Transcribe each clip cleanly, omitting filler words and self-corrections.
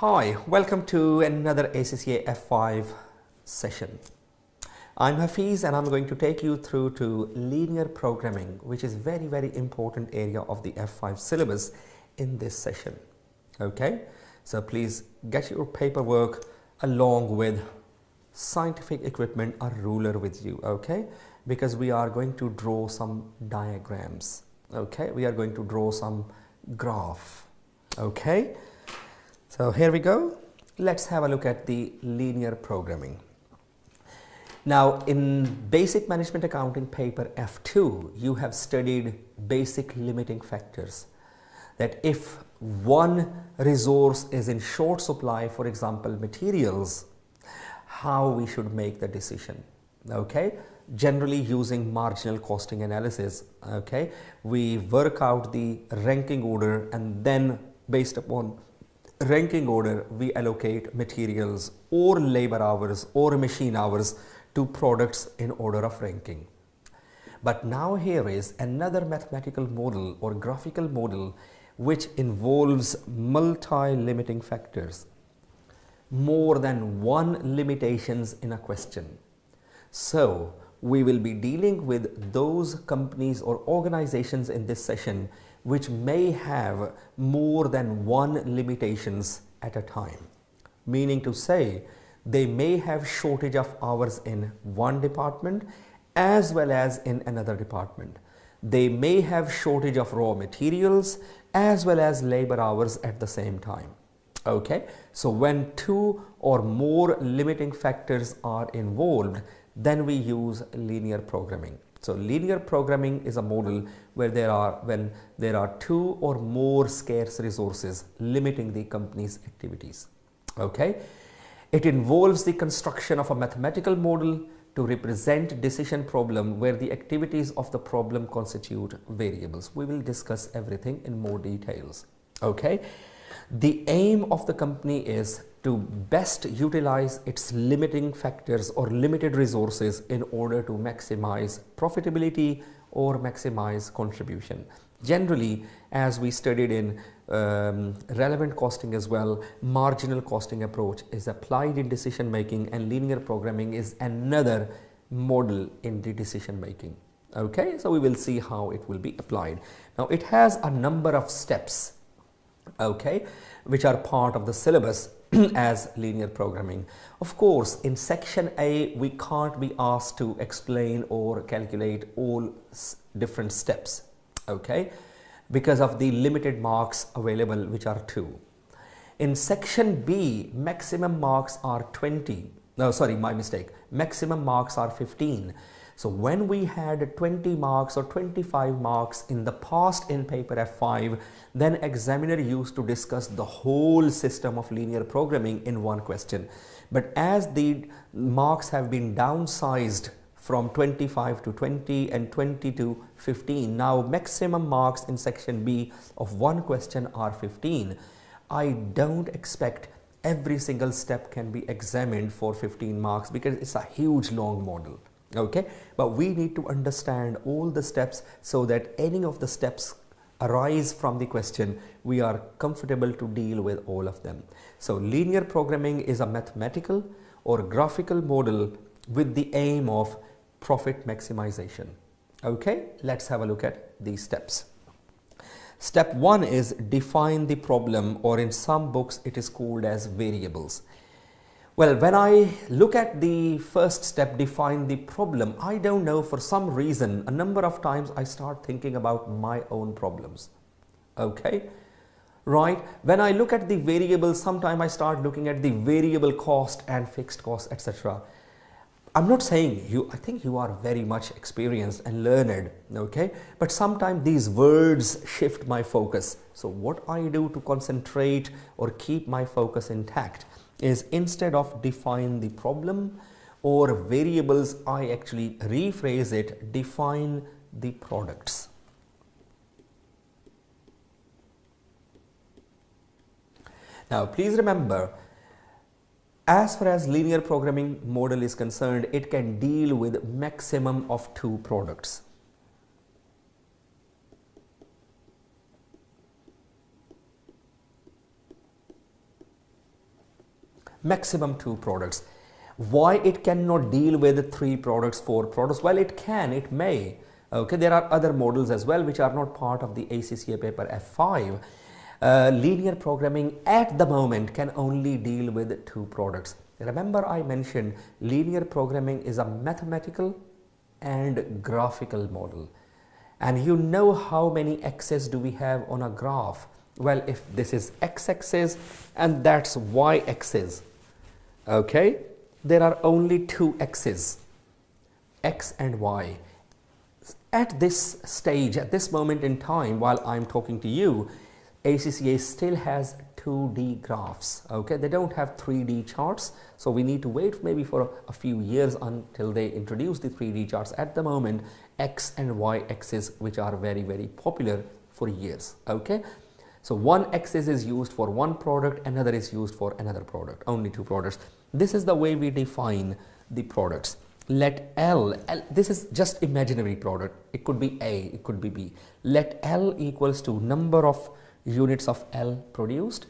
Hi, welcome to another ACCA F5 session. I'm Hafiz and I'm going to take you through to linear programming, which is very important area of the F5 syllabus in this session. Okay, so please get your paperwork along with scientific equipment, a ruler with you, okay, because we are going to draw some diagrams. Okay, we are going to draw some graph. Okay, so here we go. Let's have a look at the linear programming. Now, in basic management accounting paper F2, you have studied basic limiting factors, that if one resource is in short supply, for example materials, how we should make the decision. Okay, generally using marginal costing analysis. Okay, we work out the ranking order and then based upon ranking order we allocate materials or labor hours or machine hours to products in order of ranking. But now here is another mathematical model or graphical model which involves multi-limiting factors, more than one limitations in a question. So we will be dealing with those companies or organizations in this session which may have more than one limitations at a time. Meaning to say, they may have shortage of hours in one department as well as in another department. They may have shortage of raw materials as well as labor hours at the same time. Okay, so when two or more limiting factors are involved, then we use linear programming. So linear programming is a model where when there are two or more scarce resources limiting the company's activities. Okay, it involves the construction of a mathematical model to represent decision problem where the activities of the problem constitute variables. We will discuss everything in more details. Okay, the aim of the company is to best utilize its limiting factors or limited resources in order to maximize profitability or maximize contribution. Generally, as we studied in relevant costing as well, marginal costing approach is applied in decision making, and linear programming is another model in the decision making. Okay, so we will see how it will be applied. Now it has a number of steps, okay, which are part of the syllabus as linear programming. Of course, in section A, we can't be asked to explain or calculate all different steps, okay, because of the limited marks available, which are 2. In section B, maximum marks are 20. No, sorry, my mistake. Maximum marks are 15. So when we had 20 marks or 25 marks in the past in paper F5, then examiner used to discuss the whole system of linear programming in one question. But as the marks have been downsized from 25 to 20 and 20 to 15, now maximum marks in section B of one question are 15. I don't expect every single step can be examined for 15 marks because it's a huge long model. Okay, but we need to understand all the steps so that any of the steps arise from the question, we are comfortable to deal with all of them. So linear programming is a mathematical or graphical model with the aim of profit maximization. Okay, let's have a look at these steps. Step 1 is define the problem, or in some books it is called as variables. Well, when I look at the first step, define the problem, I don't know, for some reason, a number of times I start thinking about my own problems. Okay, right? When I look at the variables, sometimes I start looking at the variable cost and fixed cost, etc. I'm not saying you, I think you are very much experienced and learned, okay? But sometimes these words shift my focus. So what I do to concentrate or keep my focus intact is, instead of define the problem or variables, I actually rephrase it, define the products. Now please remember, as far as linear programming model is concerned, it can deal with maximum of 2 products. maximum 2 products. Why it cannot deal with 3 products, 4 products? Well, it can, it may. Okay, there are other models as well which are not part of the ACCA paper F5. Linear programming at the moment can only deal with 2 products. Remember, I mentioned linear programming is a mathematical and graphical model. And you know how many axes do we have on a graph? Well, if this is x-axis and that's y-axis, okay, there are only 2 axes, x and y. At this stage, at this moment in time, while I'm talking to you, ACCA still has 2D graphs, okay? They don't have 3D charts, so we need to wait maybe for a few years until they introduce the 3D charts. At the moment, X and Y axis, which are very, very popular for years, okay? So one axis is used for one product, another is used for another product, only 2 products. This is the way we define the products. Let L, this is just imaginary product. It could be A, it could be B. Let L equals to number of units of L produced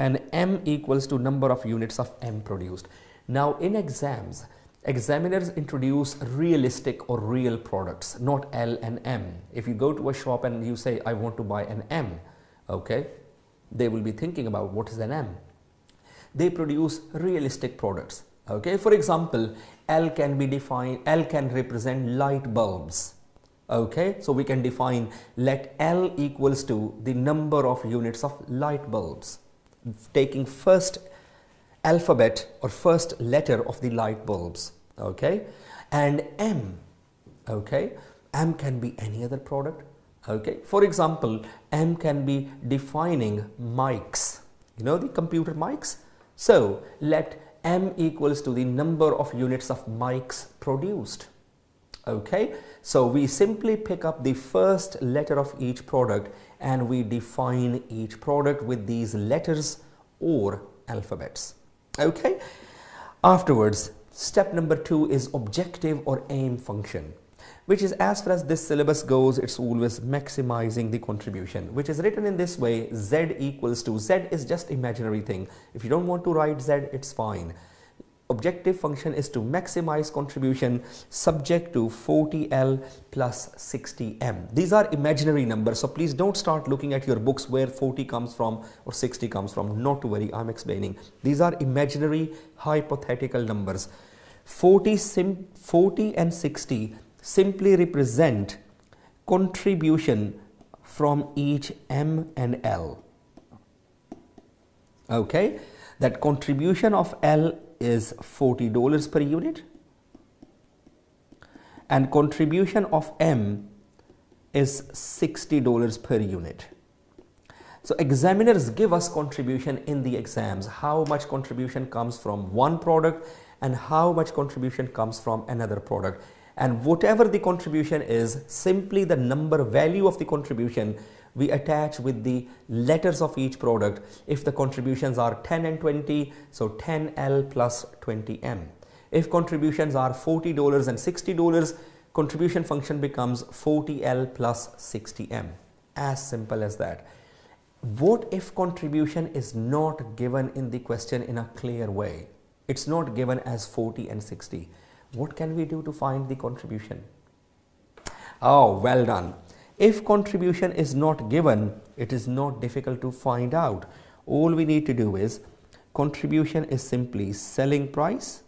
and M equals to number of units of M produced. Now in exams, examiners introduce realistic or real products, not L and M. If you go to a shop and you say, I want to buy an M, okay, they will be thinking about what is an M. They produce realistic products. Okay, for example, L can be defined, L can represent light bulbs. Okay, so we can define let L equals to the number of units of light bulbs, taking first alphabet or first letter of the light bulbs. Okay, and M, okay, M can be any other product. Okay, for example, M can be defining mics, you know, the computer mics. So let M equals to the number of units of mics produced. Okay, so we simply pick up the first letter of each product and we define each product with these letters or alphabets. Okay, afterwards, step number 2 is objective or aim function, which is, as far as this syllabus goes, it's always maximizing the contribution, which is written in this way: Z equals to, Z is just imaginary thing. If you don't want to write Z, it's fine. Objective function is to maximize contribution subject to 40L plus 60M. These are imaginary numbers, so please don't start looking at your books where 40 comes from or 60 comes from. Not to worry, I'm explaining. These are imaginary hypothetical numbers. 40 and 60 simply represent contribution from each M and L. Okay, that contribution of L is $40 per unit and contribution of M is $60 per unit. So examiners give us contribution in the exams, how much contribution comes from one product and how much contribution comes from another product. And whatever the contribution is, simply the number value of the contribution we attach with the letters of each product. If the contributions are 10 and 20, so 10L plus 20M. If contributions are $40 and $60, contribution function becomes 40L plus 60M. As simple as that. What if contribution is not given in the question in a clear way? It's not given as 40 and 60. What can we do to find the contribution? Oh, well done. If contribution is not given, it is not difficult to find out. All we need to do is, contribution is simply selling price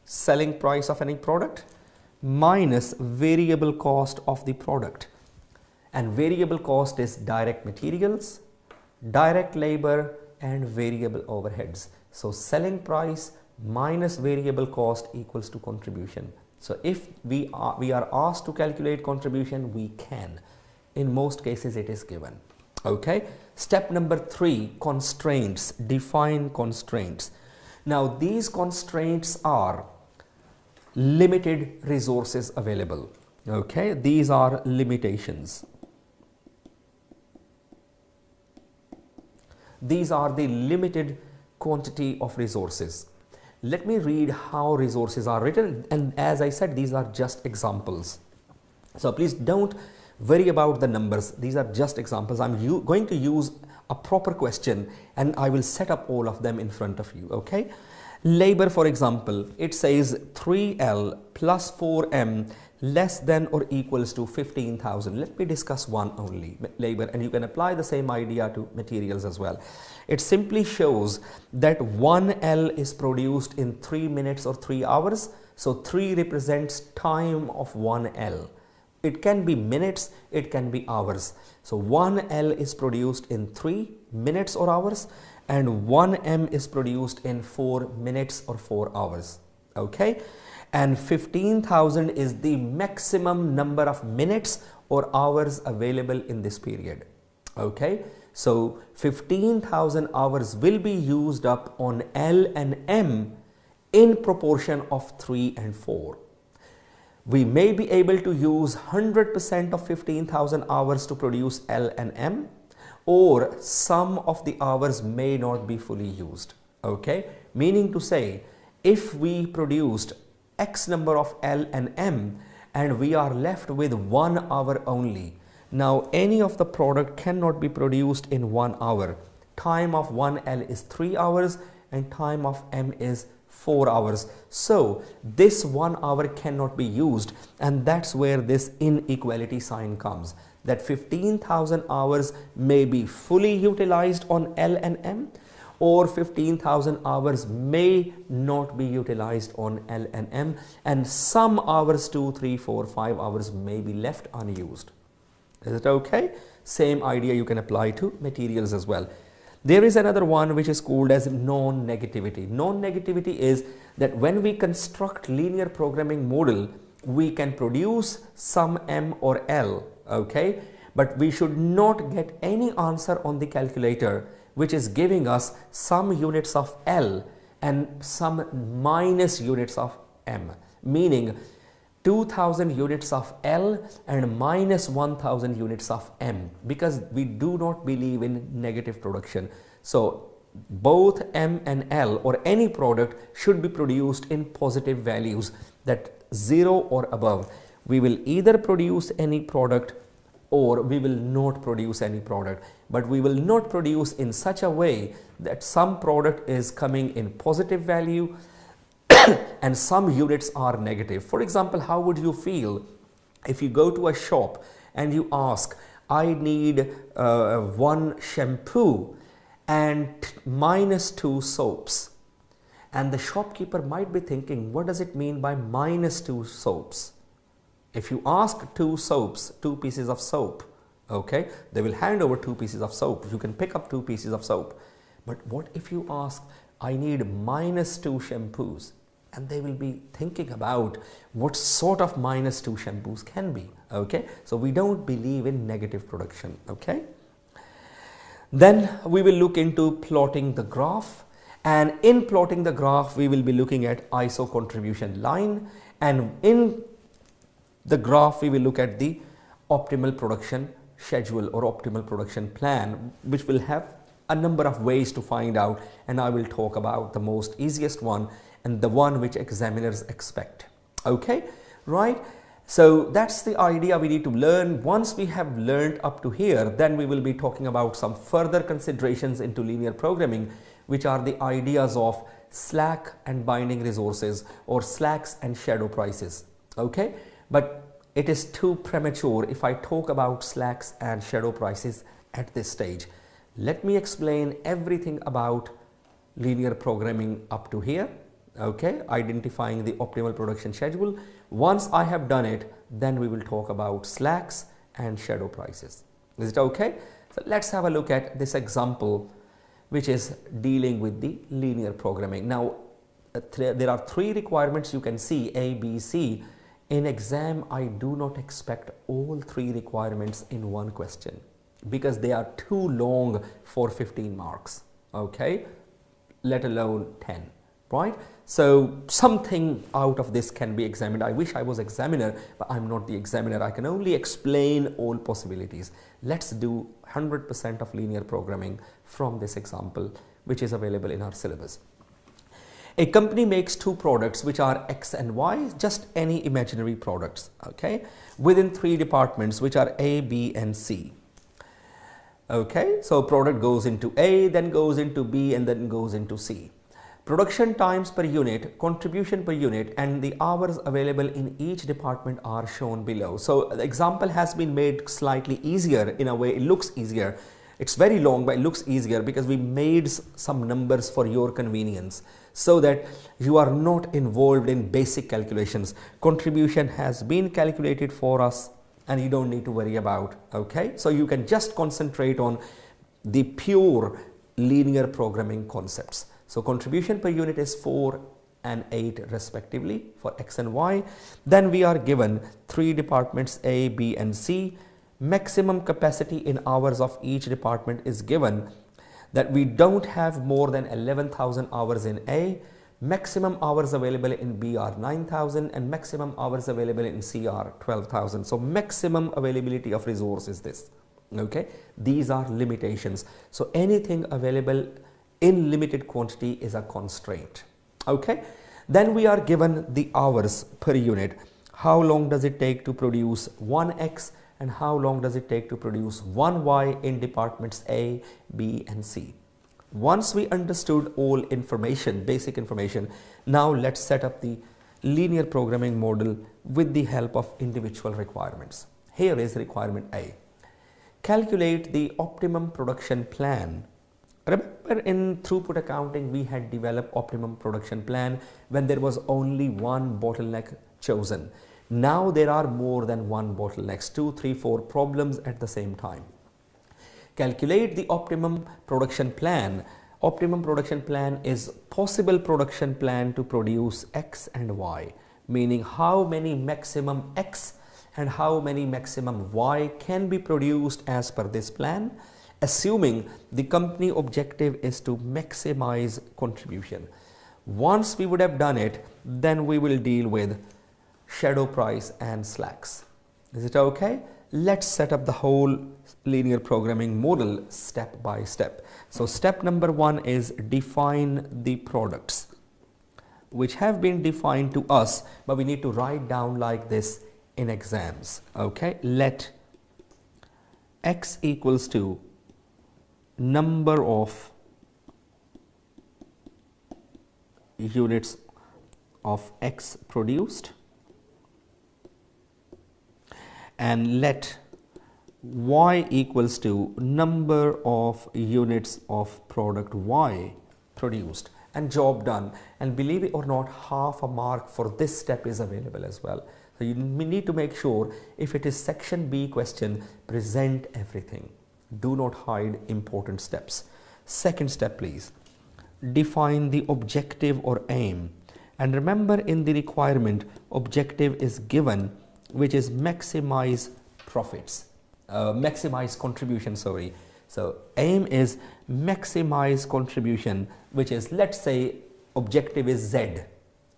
of any product minus variable cost of the product. And variable cost is direct materials, direct labor and variable overheads. So selling price minus variable cost equals to contribution. So if we are asked to calculate contribution, we can. In most cases, it is given. Okay. Step number 3, constraints. Define constraints. Now, these constraints are limited resources available. Okay. These are limitations. These are the limited quantity of resources. Let me read how resources are written, and as I said, these are just examples. So please don't worry about the numbers. These are just examples. I'm going to use a proper question, and I will set up all of them in front of you. Okay, labor, for example, it says 3L plus 4M less than or equals to 15,000. Let me discuss one only, labor, and you can apply the same idea to materials as well. It simply shows that 1L is produced in 3 minutes or 3 hours. So 3 represents time of 1L. It can be minutes, it can be hours. So 1L is produced in 3 minutes or hours, and 1M is produced in 4 minutes or 4 hours. Okay, and 15,000 is the maximum number of minutes or hours available in this period. Okay, so 15,000 hours will be used up on L and M in proportion of 3 and 4. We may be able to use 100% of 15,000 hours to produce L and M, or some of the hours may not be fully used. Okay, meaning to say, if we produced X number of L and M and we are left with 1 hour only, now any of the product cannot be produced in 1 hour. Time of 1L is 3 hours and time of M is 4 hours. So this 1 hour cannot be used, and that's where this inequality sign comes, that 15,000 hours may be fully utilized on L and M, or 15,000 hours may not be utilized on L and M, and some hours, 2, 3, 4, 5 hours may be left unused. Is it okay? Same idea you can apply to materials as well. There is another one which is called as non-negativity. Non-negativity is that when we construct linear programming model, we can produce some M or L, okay? But we should not get any answer on the calculator which is giving us some units of L and some minus units of M, meaning 2,000 units of L and minus 1,000 units of M, because we do not believe in negative production. So both M and L or any product should be produced in positive values, that 0 or above. We will either produce any product or we will not produce any product, but we will not produce in such a way that some product is coming in positive value and some units are negative. For example, how would you feel if you go to a shop and you ask, I need 1 shampoo and minus 2 soaps, and the shopkeeper might be thinking, what does it mean by minus 2 soaps? If you ask 2 soaps, 2 pieces of soap, okay, they will hand over 2 pieces of soap. You can pick up 2 pieces of soap. But what if you ask, I need minus 2 shampoos? And they will be thinking about what sort of minus 2 shampoos can be. Okay, so we don't believe in negative production. Okay, then we will look into plotting the graph, and in plotting the graph we will be looking at ISO contribution line, and in the graph we will look at the optimal production schedule or optimal production plan, which will have a number of ways to find out, and I will talk about the most easiest one and the one which examiners expect. Okay, right? So that's the idea we need to learn. Once we have learned up to here, then we will be talking about some further considerations into linear programming, which are the ideas of slack and binding resources, or slacks and shadow prices. Okay, but it is too premature if I talk about slacks and shadow prices at this stage. Let me explain everything about linear programming up to here. Okay, identifying the optimal production schedule. Once I have done it, then we will talk about slacks and shadow prices. Is it okay? So let's have a look at this example, which is dealing with the linear programming. Now, there are 3 requirements you can see, A, B, C. In exam, I do not expect all 3 requirements in one question, because they are too long for 15 marks, okay, let alone 10, right? So something out of this can be examined. I wish I was examiner, but I'm not the examiner. I can only explain all possibilities. Let's do 100% of linear programming from this example, which is available in our syllabus. A company makes 2 products which are X and Y, just any imaginary products, okay, within 3 departments which are A, B and C. Okay, so product goes into A, then goes into B, and then goes into C. Production times per unit, contribution per unit, and the hours available in each department are shown below. So the example has been made slightly easier in a way. It looks easier. It's very long, but it looks easier because we made some numbers for your convenience so that you are not involved in basic calculations. Contribution has been calculated for us and you don't need to worry about. Okay, so you can just concentrate on the pure linear programming concepts. So contribution per unit is 4 and 8 respectively for X and Y. Then we are given 3 departments A, B and C. Maximum capacity in hours of each department is given that we don't have more than 11,000 hours in A. Maximum hours available in B are 9,000 and maximum hours available in C are 12,000. So maximum availability of resource is this. Okay, these are limitations. So anything available in limited quantity is a constraint. Okay, then we are given the hours per unit. How long does it take to produce 1X and how long does it take to produce 1Y in departments A, B and C. Once we understood all information, basic information, now let's set up the linear programming model with the help of individual requirements. Here is requirement A. Calculate the optimum production plan. Remember in throughput accounting we had developed optimum production plan when there was only one bottleneck chosen. Now there are more than one bottlenecks, 2, 3, 4 problems at the same time. Calculate the optimum production plan. Optimum production plan is possible production plan to produce X and Y, meaning how many maximum X and how many maximum Y can be produced as per this plan, assuming the company objective is to maximize contribution. Once we would have done it, then we will deal with shadow price and slacks. Is it okay? Let's set up the whole linear programming model step by step. So step number 1 is define the products which have been defined to us, but we need to write down like this in exams. Okay, let X equals to number of units of X produced and let Y equals to number of units of product Y produced, and job done. And believe it or not, half a mark for this step is available as well. So you need to make sure if it is section B question, present everything. Do not hide important steps. Second step please, define the objective or aim. And remember in the requirement, objective is given, which is maximize profits, maximize contribution, sorry. So aim is maximize contribution, which is, let's say objective is Z,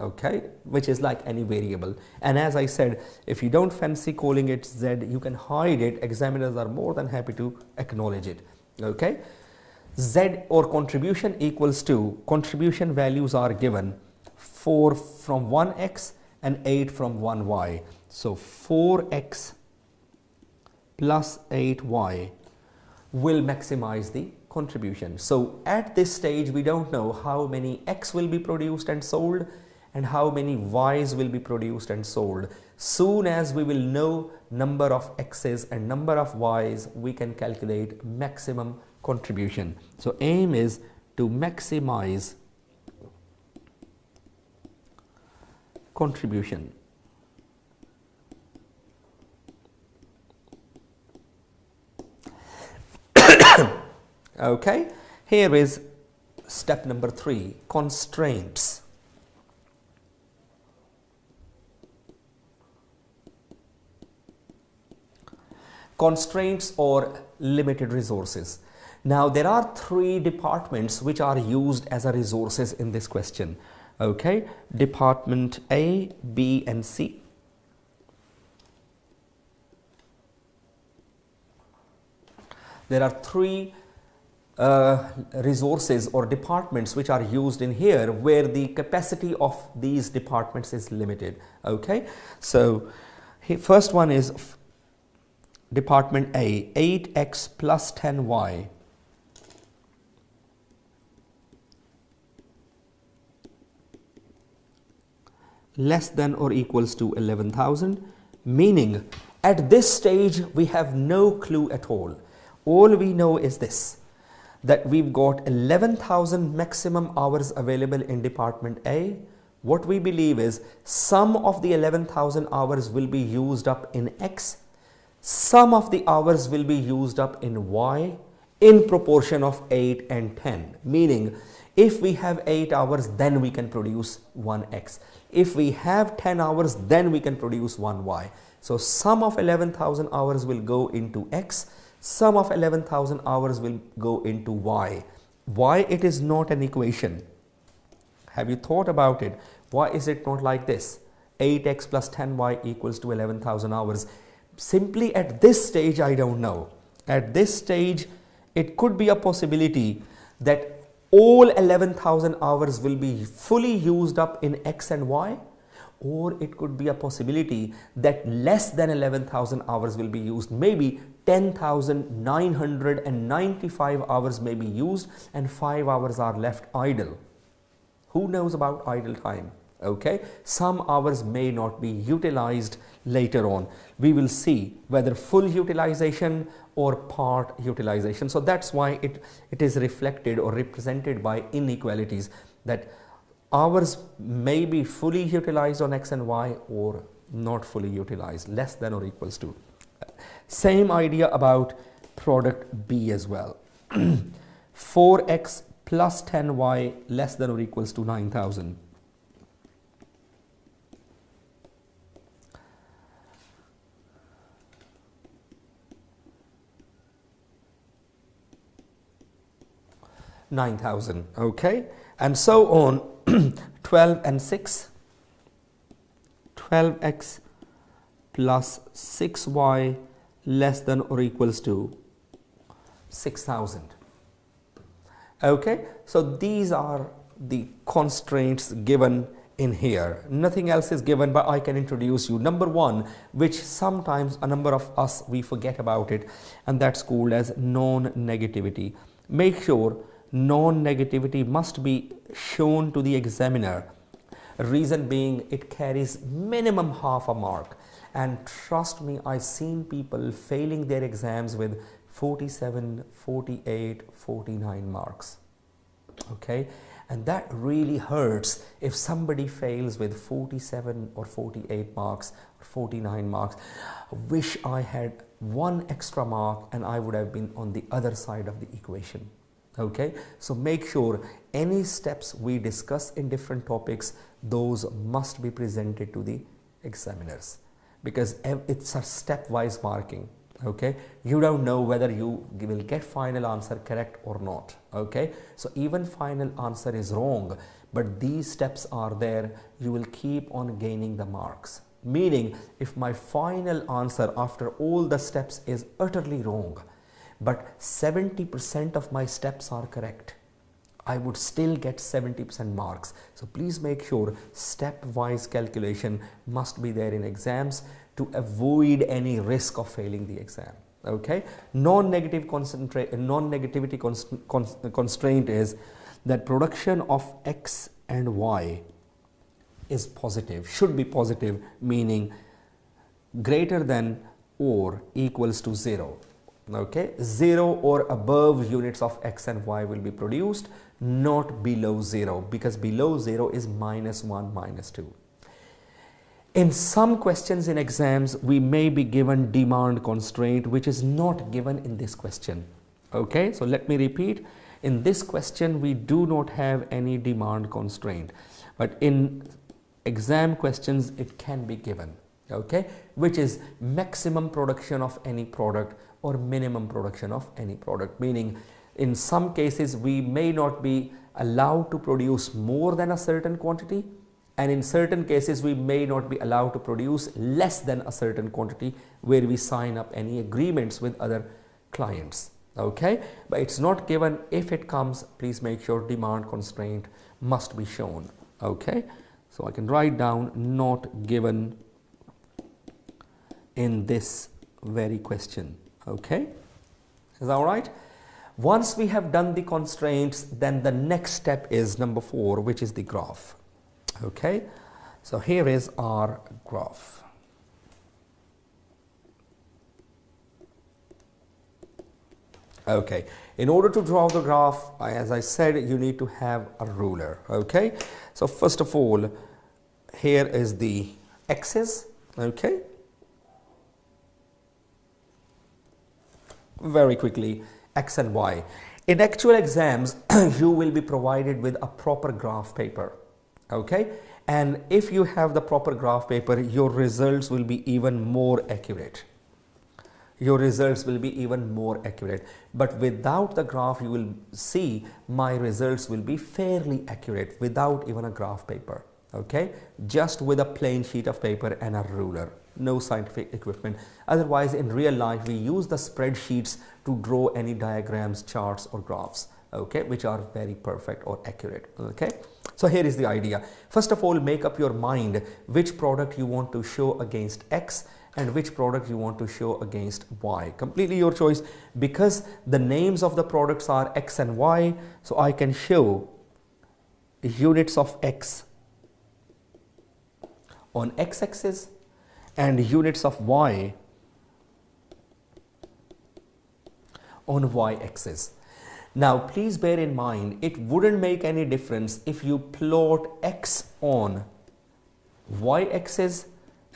okay, which is like any variable. And as I said, if you don't fancy calling it Z, you can hide it. Examiners are more than happy to acknowledge it. Okay, Z or contribution equals to, contribution values are given 4 from 1X and 8 from 1Y. So 4X plus 8Y will maximize the contribution. So at this stage we don't know how many X will be produced and sold and how many Y's will be produced and sold. Soon as we will know number of X's and number of Y's, we can calculate maximum contribution. So aim is to maximize contribution. Okay, here is step number 3, constraints. Constraints or limited resources. Now there are 3 departments which are used as a resources in this question. Okay, department A, B and C. There are 3 resources or departments which are used in here where the capacity of these departments is limited. Okay, so first one is department A, 8x plus 10y less than or equals to 11,000, meaning at this stage we have no clue at all. All we know is this, that we've got 11,000 maximum hours available in department A. What we believe is some of the 11,000 hours will be used up in X, some of the hours will be used up in Y in proportion of 8 and 10, meaning if we have 8 hours, then we can produce 1x. If we have 10 hours, then we can produce 1y. So some of 11,000 hours will go into x, some of 11,000 hours will go into y. Why it is not an equation? Have you thought about it? Why is it not like this? 8x plus 10y equals to 11,000 hours. Simply at this stage, I don't know. At this stage, it could be a possibility that all 11,000 hours will be fully used up in X and Y, or it could be a possibility that less than 11,000 hours will be used. Maybe 10,995 hours may be used and 5 hours are left idle. Who knows about idle time? Okay, some hours may not be utilized later on. We will see whether full utilization or part utilization. So that's why it is reflected or represented by inequalities, that hours may be fully utilized on X and Y or not fully utilized, less than or equals to. Same idea about product B as well. 4x plus 10y less than or equals to 9,000. Okay, and so on. 12 and 6, 12x plus 6y less than or equals to 6,000. Okay, so these are the constraints given in here. Nothing else is given, but I can introduce you. Number one, which sometimes a number of us we forget about it, and that's called as non-negativity. Make sure non-negativity must be shown to the examiner. Reason being, it carries minimum half a mark, and trust me, I've seen people failing their exams with 47, 48, 49 marks. Okay, and that really hurts if somebody fails with 47 or 48 marks or 49 marks. I wish I had one extra mark and I would have been on the other side of the equation. Okay, so make sure any steps we discuss in different topics, those must be presented to the examiners, because it's a stepwise marking. Okay, you don't know whether you will get final answer correct or not. Okay, so even final answer is wrong, but these steps are there, you will keep on gaining the marks. Meaning, if my final answer after all the steps is utterly wrong, but 70% of my steps are correct, I would still get 70% marks. So please make sure stepwise calculation must be there in exams to avoid any risk of failing the exam. Okay, non-negativity constraint is that production of X and Y is positive, should be positive, meaning greater than or equals to 0. Okay, 0 or above units of X and Y will be produced, not below 0, because below 0 is -1, -2. In some questions in exams, we may be given demand constraint, which is not given in this question. Okay, so let me repeat. In this question, we do not have any demand constraint, but in exam questions, it can be given. Okay, which is maximum production of any product or minimum production of any product, meaning in some cases we may not be allowed to produce more than a certain quantity, and in certain cases we may not be allowed to produce less than a certain quantity, where we sign up any agreements with other clients. Okay, but it's not given. If it comes, please make sure demand constraint must be shown. Okay, so I can write down not given in this very question. Okay, is that all right? Once we have done the constraints, then the next step is number 4, which is the graph. Okay, so here is our graph. Okay, in order to draw the graph, as I said, you need to have a ruler. Okay, so first of all, here is the axis. Okay, very quickly, X and Y. In actual exams, you will be provided with a proper graph paper. Okay, and if you have the proper graph paper, your results will be even more accurate. Your results will be even more accurate. But without the graph, you will see my results will be fairly accurate without even a graph paper. Okay, just with a plain sheet of paper and a ruler, no scientific equipment. Otherwise, in real life, we use the spreadsheets to draw any diagrams, charts or graphs, okay, which are very perfect or accurate. Okay, so here is the idea. First of all, make up your mind which product you want to show against X and which product you want to show against Y. Completely your choice, because the names of the products are X and Y, so I can show units of X on X-axis and units of Y on Y-axis. Now please bear in mind, it wouldn't make any difference if you plot X on Y-axis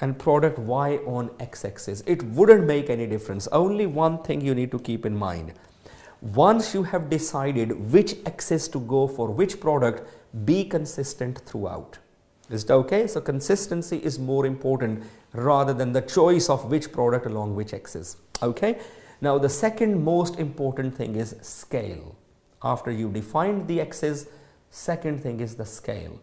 and product Y on X-axis. It wouldn't make any difference. Only one thing you need to keep in mind. Once you have decided which axis to go for which product, be consistent throughout. Is it okay? So consistency is more important rather than the choice of which product along which axis. Okay. Now the second most important thing is scale. After you define the axis, second thing is the scale.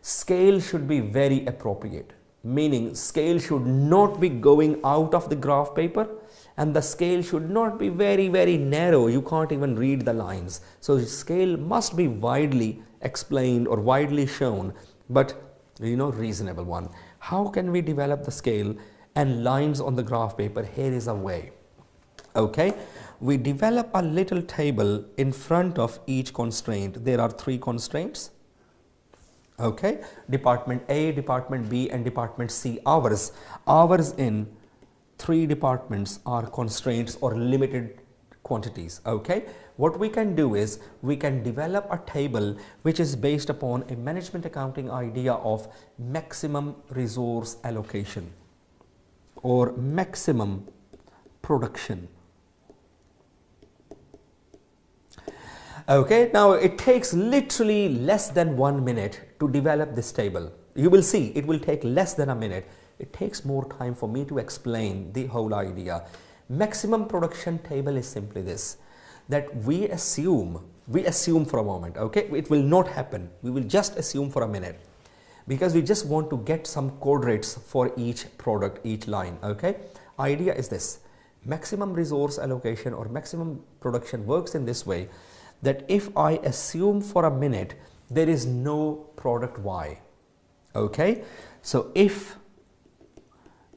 Scale should be very appropriate, meaning scale should not be going out of the graph paper, and the scale should not be very, very narrow. You can't even read the lines. So scale must be widely explained or widely shown, but reasonable one. How can we develop the scale and lines on the graph paper? Here is a way. Okay, we develop a little table in front of each constraint. There are 3 constraints. Okay, department A, department B and department C. Ours in 3 departments are constraints or limited quantities. Okay, what we can do is we can develop a table which is based upon a management accounting idea of maximum resource allocation or maximum production. Okay, now it takes literally less than 1 minute to develop this table. You will see it will take less than a minute. It takes more time for me to explain the whole idea. Maximum production table is simply this, that we assume for a moment, okay, it will not happen. We will just assume for a minute because we just want to get some quadrates for each product, each line. Okay, idea is this: maximum resource allocation or maximum production works in this way, that if I assume for a minute there is no product Y. Okay, so if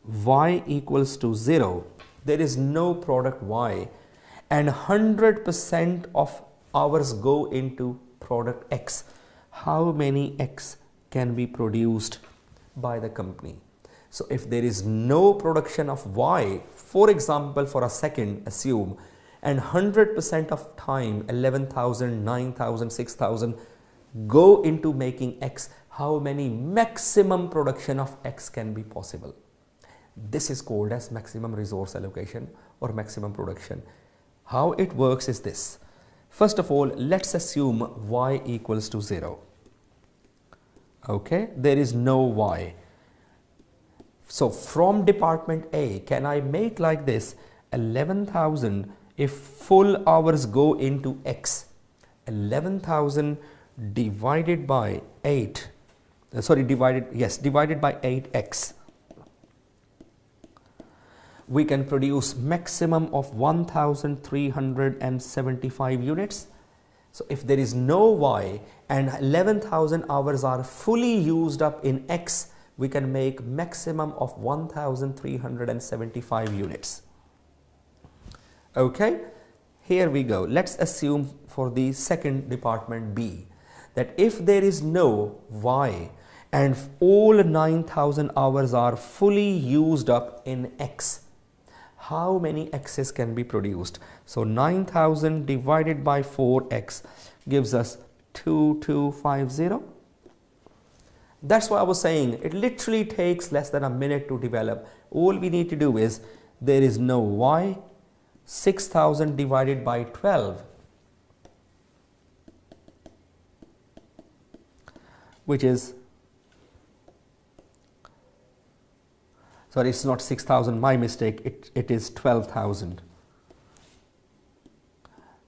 Y equals to 0, there is no product Y, and 100% of hours go into product X. How many X can be produced by the company? So if there is no production of Y, for example, for a second, assume, and 100% of time, 11,000, 9,000, 6,000 go into making X, how many maximum production of X can be possible? This is called as maximum resource allocation or maximum production. How it works is this. First of all, let's assume Y equals to 0. Okay, there is no Y. So from department A, can I make like this? 11,000, if full hours go into X, 11,000 divided by 8, divided by 8X. We can produce maximum of 1,375 units. So if there is no Y and 11,000 hours are fully used up in X, we can make maximum of 1,375 units. Okay, here we go. Let's assume for the second department B that if there is no Y and all 9,000 hours are fully used up in X, how many X's can be produced? So 9,000 divided by 4X gives us 2250. That's why I was saying it literally takes less than a minute to develop. All we need to do is, there is no Y, 6,000 divided by 12, which is, sorry, it's not 6,000, my mistake, it is 12,000.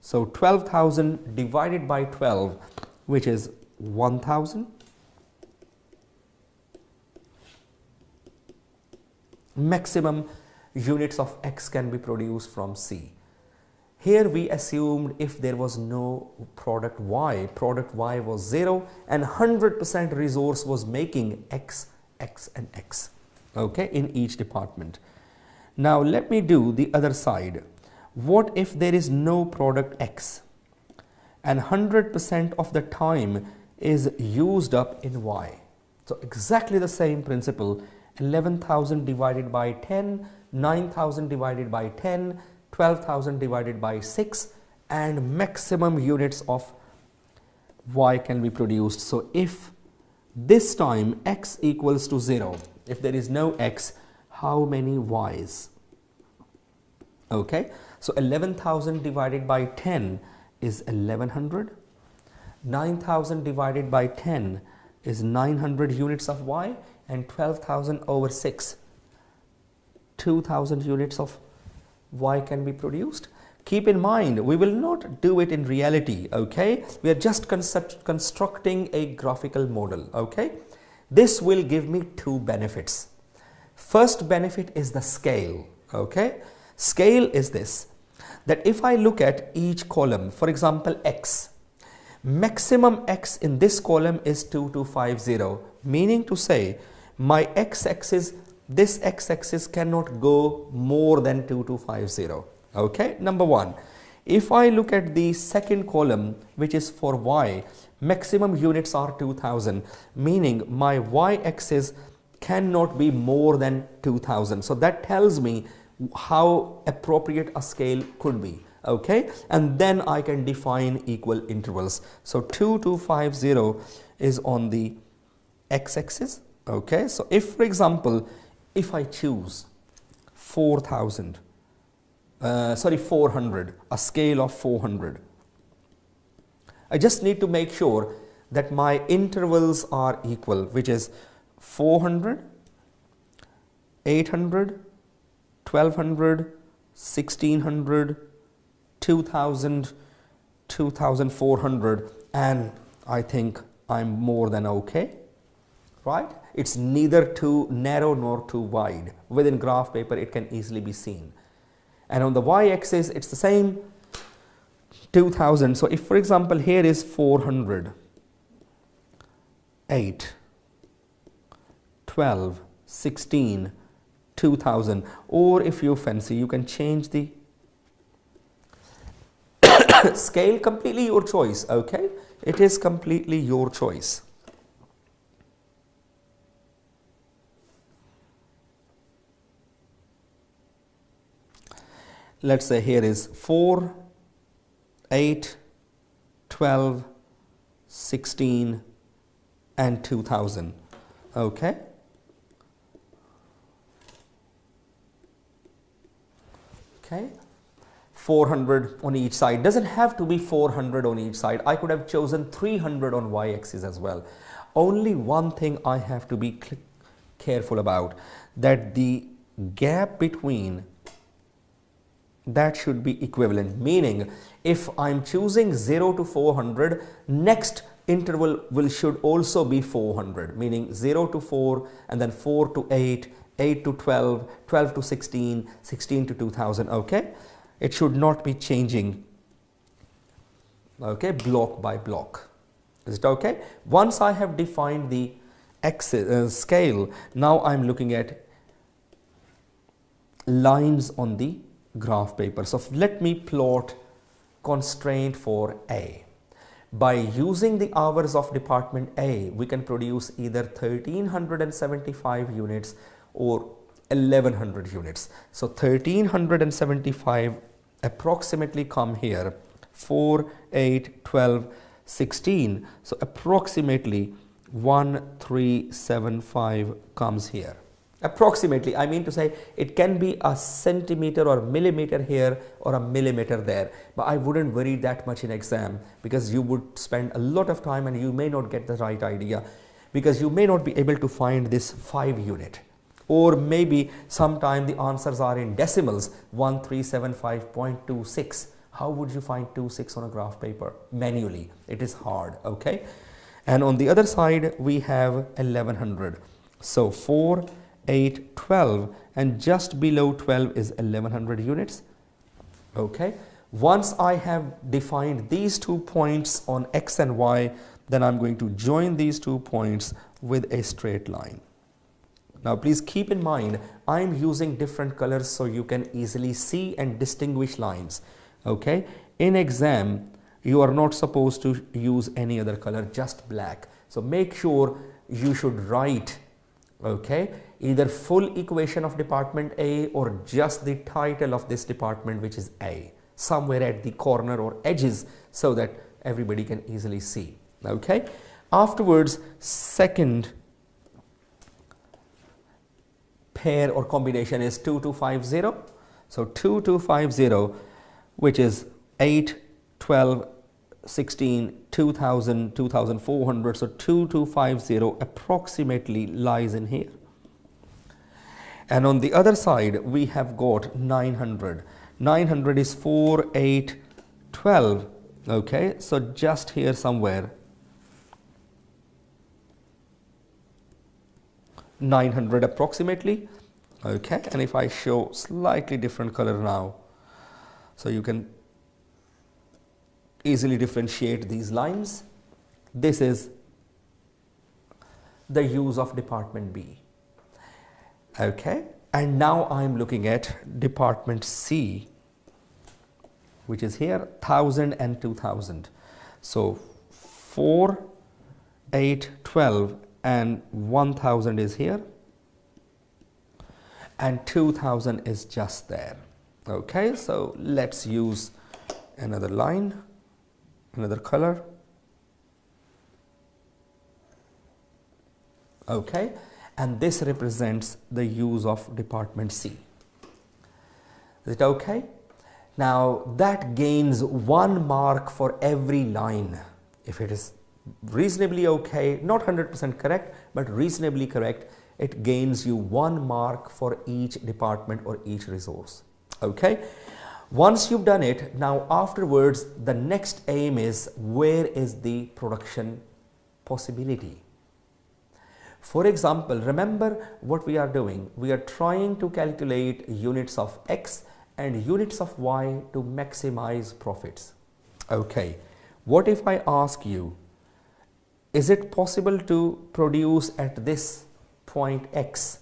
So 12,000 divided by 12, which is 1,000. Maximum units of X can be produced from C. Here we assumed if there was no product Y was 0 and 100% resource was making X, X and X, okay, in each department. Now let me do the other side. What if there is no product X and 100% of the time is used up in Y? So exactly the same principle, 11,000 divided by 10, 9,000 divided by 10, 12,000 divided by 6, and maximum units of Y can be produced. So if this time X equals to 0, if there is no X, how many Y's? Okay, so 11,000 divided by 10 is 1100, 9,000 divided by 10 is 900 units of Y, and 12,000 over 6, 2,000 units of Y can be produced. Keep in mind, we will not do it in reality, okay? We are just constructing a graphical model, okay? This will give me two benefits. First benefit is the scale, okay? Scale is this, that if I look at each column, for example, X, maximum X in this column is 2250, meaning to say my X-axis, this X-axis cannot go more than 2250, okay? Number one. If I look at the second column, which is for Y, maximum units are 2000, meaning my Y-axis cannot be more than 2000. So that tells me how appropriate a scale could be, okay? And then I can define equal intervals. So 2250 is on the X-axis, okay? So if, for example, if I choose 400, a scale of 400, I just need to make sure that my intervals are equal, which is 400, 800, 1200, 1600, 2000, 2400, and I think I'm more than okay, right? It's neither too narrow nor too wide. Within graph paper, it can easily be seen. And on the y-axis, it's the same, 2000. So if, for example, here is 400, 8, 12, 16, 2000, or if you fancy, you can change the scale, completely your choice, okay? It is completely your choice. Let's say here is 4, 8, 12, 16, and 2000, okay? Okay, 400 on each side. Doesn't have to be 400 on each side. I could have chosen 300 on y-axis as well. Only one thing I have to be careful about, that the gap between that should be equivalent, meaning if I'm choosing 0 to 400, next interval should also be 400, meaning 0 to 4 and then 4 to 8, 8 to 12, 12 to 16, 16 to 2000, okay? It should not be changing, okay, block by block. Is it okay? Once I have defined the scale, now I'm looking at lines on the graph paper. So let me plot constraint for A. By using the hours of department A, we can produce either 1375 units or 1100 units. So 1375 approximately come here, 4, 8, 12, 16. So approximately 1375 comes here. Approximately, I mean to say it can be a centimeter or millimeter here or a millimeter there, but I wouldn't worry that much in exam, because you would spend a lot of time and you may not get the right idea, because you may not be able to find this 5 unit, or maybe sometime the answers are in decimals, 1375.26. How would you find 26 on a graph paper manually? It is hard, okay? And on the other side we have 1100. So 4, 8, 12, and just below 12 is 1100 units. Okay, once I have defined these 2 points on X and Y, then I'm going to join these 2 points with a straight line. Now please keep in mind, I'm using different colors so you can easily see and distinguish lines. Okay, in exam you are not supposed to use any other color, just black. So make sure you should write, okay, either full equation of department A or just the title of this department, which is A, somewhere at the corner or edges, so that everybody can easily see. Okay, afterwards, second pair or combination is 2250. So 2250, which is 8, 12, 16, 2000, 2400. So 2250 approximately lies in here. And on the other side we have got 900. 900 is 4, 8, 12. Okay, so just here somewhere 900 approximately. Okay, and if I show slightly different color now, so you can easily differentiate these lines. This is the use of department B. Okay, and now I'm looking at department C, which is here 1000 and 2000. So 4, 8, 12 and 1000 is here, and 2000 is just there. Okay, so let's use another line, another color. Okay, and this represents the use of department C. Is it okay? Now that gains 1 mark for every line. If it is reasonably okay, not 100% correct, but reasonably correct, it gains you 1 mark for each department or each resource. Okay, once you've done it, now afterwards the next aim is, where is the production possibility? For example, remember what we are doing. We are trying to calculate units of X and units of Y to maximize profits. Okay, what if I ask you, is it possible to produce at this point X?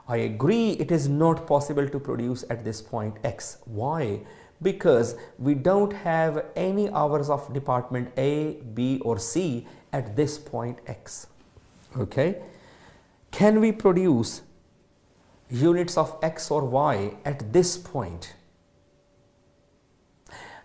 I agree it is not possible to produce at this point X. Why? Because we don't have any hours of department A, B or C at this point X. Okay, can we produce units of X or Y at this point?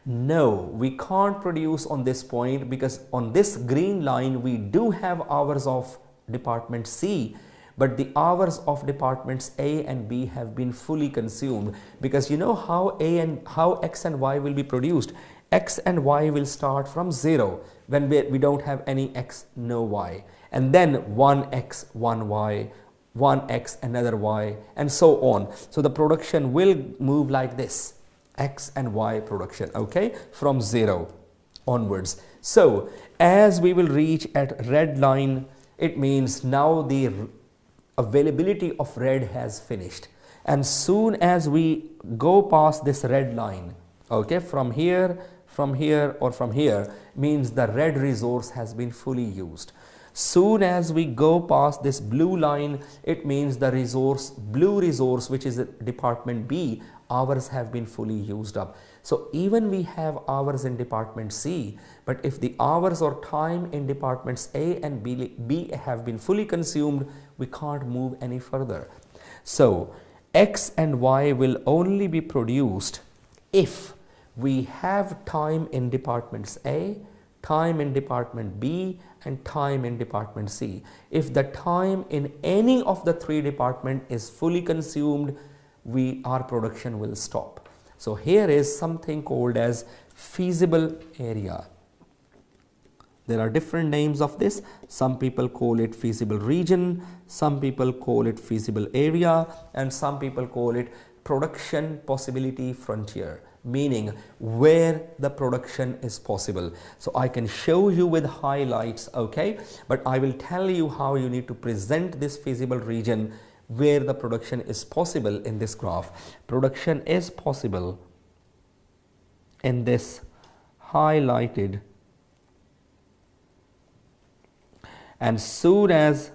No, we can't produce on this point, because on this green line we do have hours of department C, but the hours of departments A and B have been fully consumed, because you know how X and Y will be produced. X and Y will start from 0 when we don't have any X, no Y, and then 1X, 1Y, 1X, another Y, and so on. So the production will move like this, X and Y production, okay, from 0 onwards. So as we will reach at red line, it means now the availability of red has finished, and soon as we go past this red line, okay, from here or from here, means the red resource has been fully used. Soon as we go past this blue line, it means the resource, blue resource, which is department B, hours have been fully used up. So even we have hours in department C, but if the hours or time in departments A and B have been fully consumed, we can't move any further. So X and Y will only be produced if we have time in departments A, time in department B, and time in department C. If the time in any of the three departments is fully consumed, our production will stop. So here is something called as feasible area. There are different names of this. Some people call it feasible region, some people call it feasible area, and some people call it production possibility frontier, meaning where the production is possible. So I can show you with highlights, okay, but I will tell you how you need to present this feasible region where the production is possible in this graph. Production is possible in this highlighted, and soon as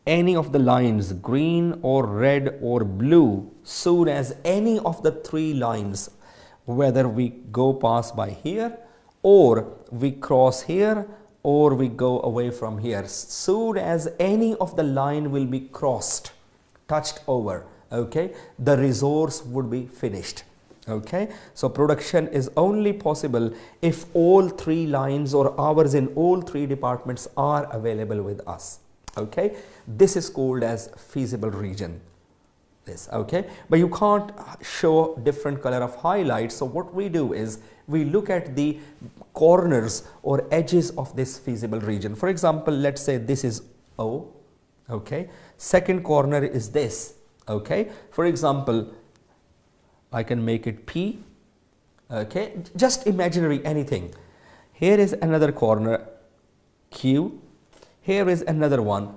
any of the lines, green or red or blue, soon as any of the three lines, whether we go past by here or we cross here or we go away from here, soon as any of the line will be crossed, touched over, okay, the resource would be finished. Okay, so production is only possible if all three lines or hours in all three departments are available with us. Okay, this is called as feasible region. This, okay, but you can't show different color of highlights. So what we do is we look at the corners or edges of this feasible region. For example, let's say this is O. Okay, second corner is this. Okay, for example, I can make it P, okay, just imaginary anything. Here is another corner Q, here is another one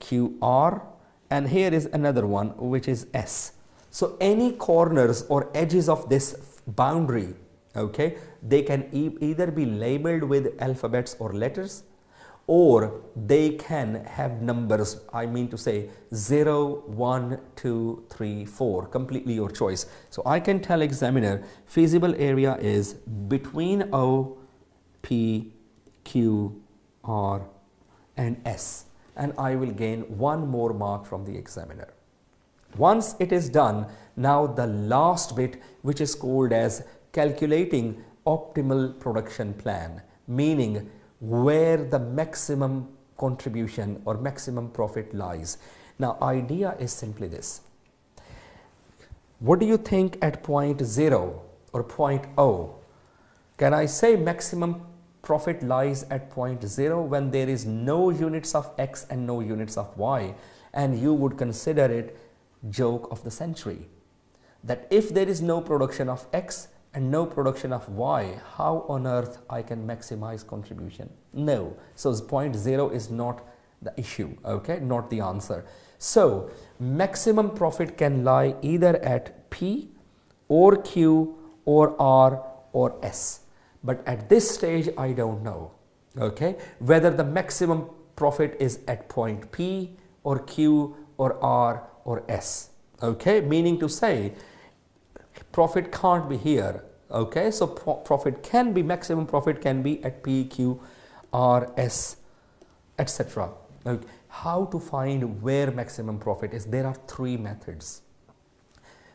QR, and here is another one which is S. So any corners or edges of this boundary, okay, they can either be labeled with alphabets or letters, or they can have numbers, I mean to say 0, 1, 2, 3, 4, completely your choice. So I can tell examiner feasible area is between O, P, Q, R and S, and I will gain one more mark from the examiner. Once it is done, now the last bit, which is called as calculating optimal production plan, meaning where the maximum contribution or maximum profit lies. Now idea is simply this. What do you think at point 0 or point O? Can I say maximum profit lies at point 0 when there is no units of X and no units of Y, and you would consider it joke of the century, that if there is no production of X and no production of Y, how on earth I can maximize contribution? No. So point 0 is not the issue, okay, not the answer. So maximum profit can lie either at P or Q or R or S. But at this stage, I don't know, okay, whether the maximum profit is at point P or Q or R or S, okay, meaning to say profit can't be here, okay, so profit can be, maximum profit can be at P, Q, R, S, etc. Okay. How to find where maximum profit is? There are three methods.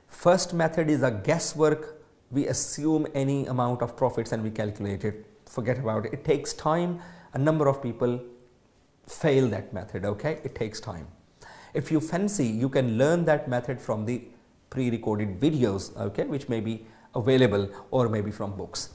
First method is a guesswork. We assume any amount of profits and we calculate it. Forget about it. It takes time. A number of people fail that method, okay? It takes time. If you fancy, you can learn that method from the pre-recorded videos, okay, which may be available or maybe from books.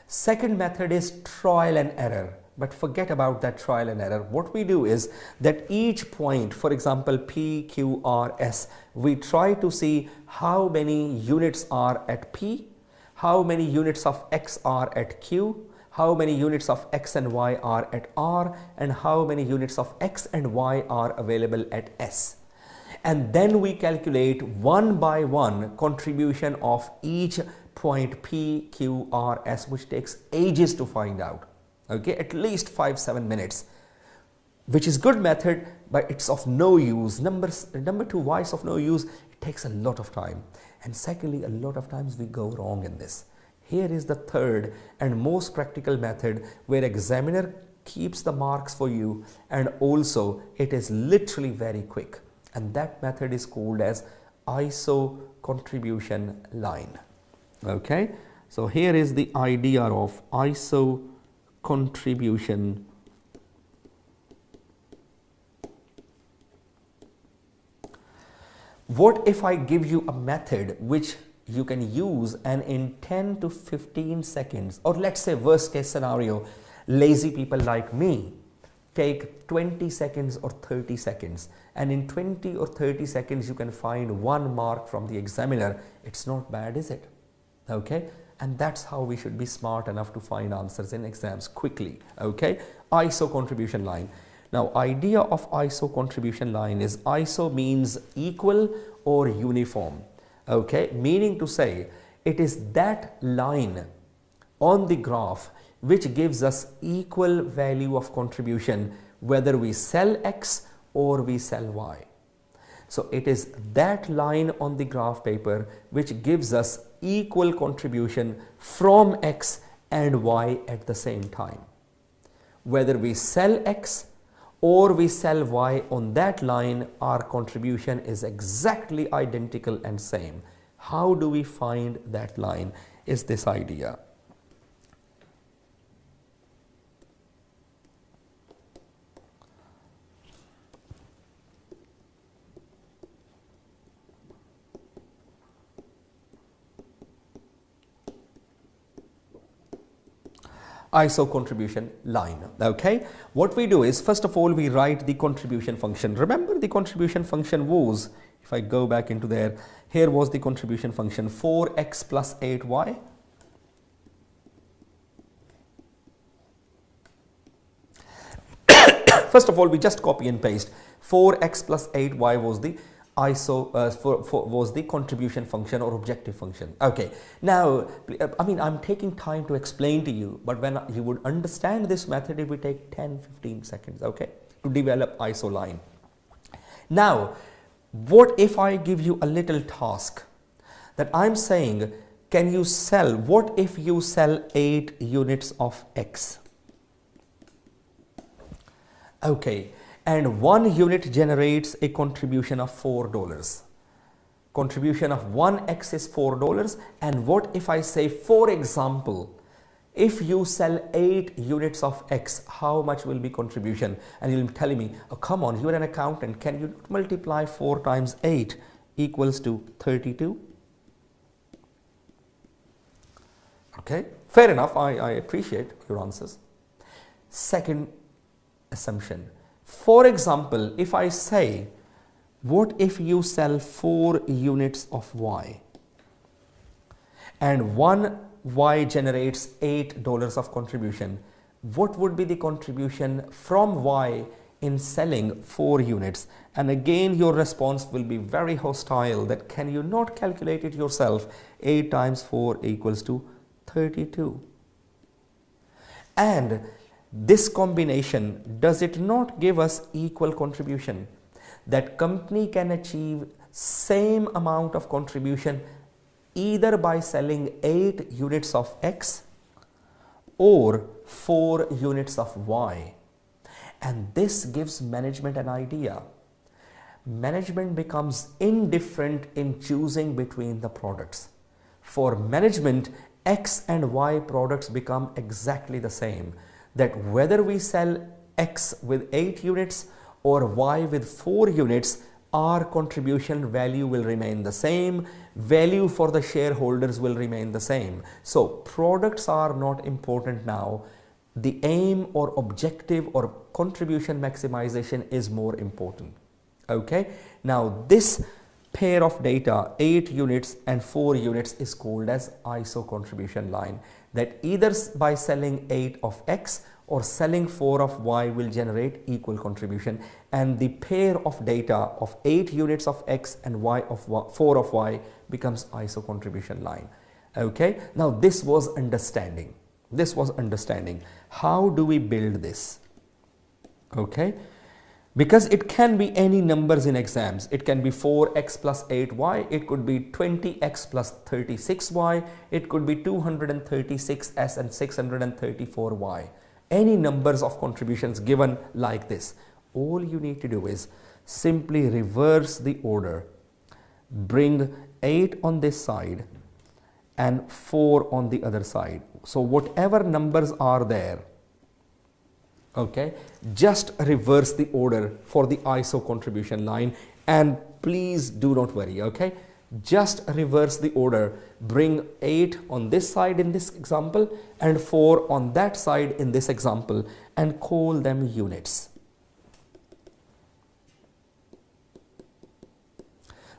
Second method is trial and error, but forget about that trial and error. What we do is that each point, for example, P, Q, R, S, we try to see how many units are at P, how many units of X are at Q, how many units of X and Y are at R, and how many units of X and Y are available at S. And then we calculate one by one contribution of each point P, Q, R, S, which takes ages to find out, okay, at least 5-7 minutes, which is good method, but it's of no use. Number two, why it's of no use? It takes a lot of time. And secondly, a lot of times we go wrong in this. Here is the third and most practical method where examiner keeps the marks for you, and also it is literally very quick, and that method is called as ISO contribution line. Okay, so here is the idea of ISO contribution . What if I give you a method which you can use, and in 10 to 15 seconds, or let's say worst case scenario, lazy people like me take 20 seconds or 30 seconds, and in 20 or 30 seconds you can find 1 mark from the examiner. It's not bad, is it? Okay, and that's how we should be smart enough to find answers in exams quickly. Okay, ISO contribution line. Now, idea of ISO contribution line is ISO means equal or uniform. Okay, meaning to say it is that line on the graph which gives us equal value of contribution whether we sell X or we sell Y. So it is that line on the graph paper which gives us equal contribution from X and Y at the same time. Whether we sell X or we sell Y, on that line our contribution is exactly identical and same. How do we find that line is this idea. ISO contribution line. Okay, what we do is, first of all, we write the contribution function. Remember, the contribution function was, if I go back into there, here was the contribution function 4x plus 8y. First of all, we just copy and paste 4x plus 8y was the ISO was the contribution function or objective function. Okay, now I mean I'm taking time to explain to you, but when you would understand this method, it would take 10-15 seconds, okay, to develop ISO line. Now, what if I give you a little task that I'm saying, can you sell, what if you sell 8 units of X? Okay, and 1 unit generates a contribution of $4. Contribution of 1x is $4. And what if I say, for example, if you sell 8 units of X, how much will be contribution? And you'll tell me, oh, come on, you're an accountant, can you multiply 4 times 8 equals to 32? Okay, fair enough, I appreciate your answers. Second assumption. For example, if I say, what if you sell 4 units of Y and 1 Y generates $8 of contribution, what would be the contribution from Y in selling 4 units? And again, your response will be very hostile, that can you not calculate it yourself? 8 times 4 equals to 32. And this combination, does it not give us equal contribution? That company can achieve same amount of contribution either by selling 8 units of X or 4 units of Y. And this gives management an idea. Management becomes indifferent in choosing between the products. For management, X and Y products become exactly the same. That whether we sell X with 8 units or Y with 4 units, our contribution value will remain the same, value for the shareholders will remain the same. So products are not important now. The aim or objective or contribution maximization is more important. Okay, now this pair of data, 8 units and 4 units, is called as ISO contribution line. That either by selling 8 of X or selling 4 of Y will generate equal contribution, and the pair of data of 8 units of X and 4 of Y becomes ISO contribution line. Okay, now this was understanding. This was understanding. How do we build this? Okay, Because it can be any numbers in exams. It can be 4x plus 8y, it could be 20x plus 36y, it could be 236s and 634y. Any numbers of contributions given like this. All you need to do is simply reverse the order. Bring 8 on this side and 4 on the other side. So whatever numbers are there, okay, just reverse the order for the ISO contribution line, and please do not worry, okay, just reverse the order. Bring 8 on this side in this example and 4 on that side in this example, and call them units.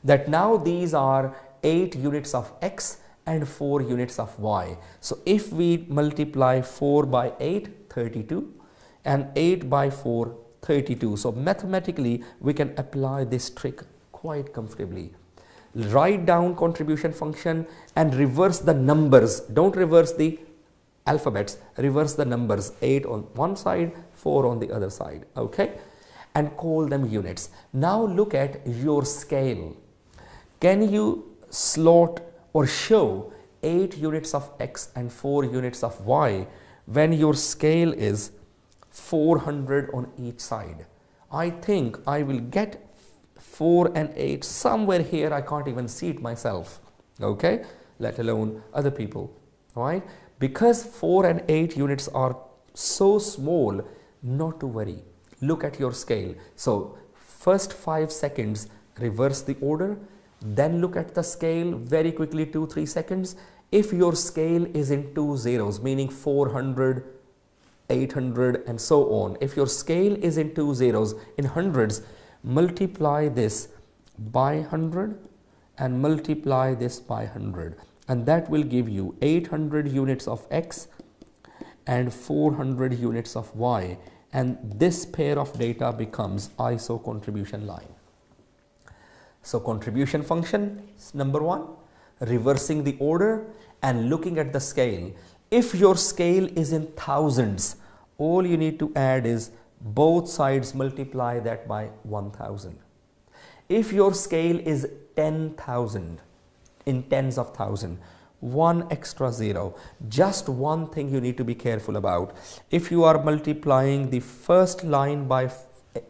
That now these are 8 units of x and 4 units of y. So if we multiply 4 by 8, 32, and 8 by 4, 32. So mathematically we can apply this trick quite comfortably. Write down contribution function and reverse the numbers. Don't reverse the alphabets, reverse the numbers. 8 on one side, 4 on the other side, okay, and call them units. Now look at your scale. Can you slot or show 8 units of x and 4 units of y when your scale is 400 on each side? I think I will get 4 and 8 somewhere here. I can't even see it myself, okay, let alone other people, right? Because 4 and 8 units are so small, not to worry. Look at your scale. So first 5 seconds reverse the order, then look at the scale very quickly, 2-3 seconds. If your scale is in 2 zeros, meaning 400, 800 and so on, if your scale is in 2 zeros, in hundreds, multiply this by 100 and multiply this by 100, and that will give you 800 units of x and 400 units of y, and this pair of data becomes ISO contribution line. So contribution function number 1, reversing the order and looking at the scale. If your scale is in thousands, all you need to add is both sides multiply that by 1000. If your scale is 10,000, in tens of thousand, 1 extra 0. Just one thing you need to be careful about. If you are multiplying the first line by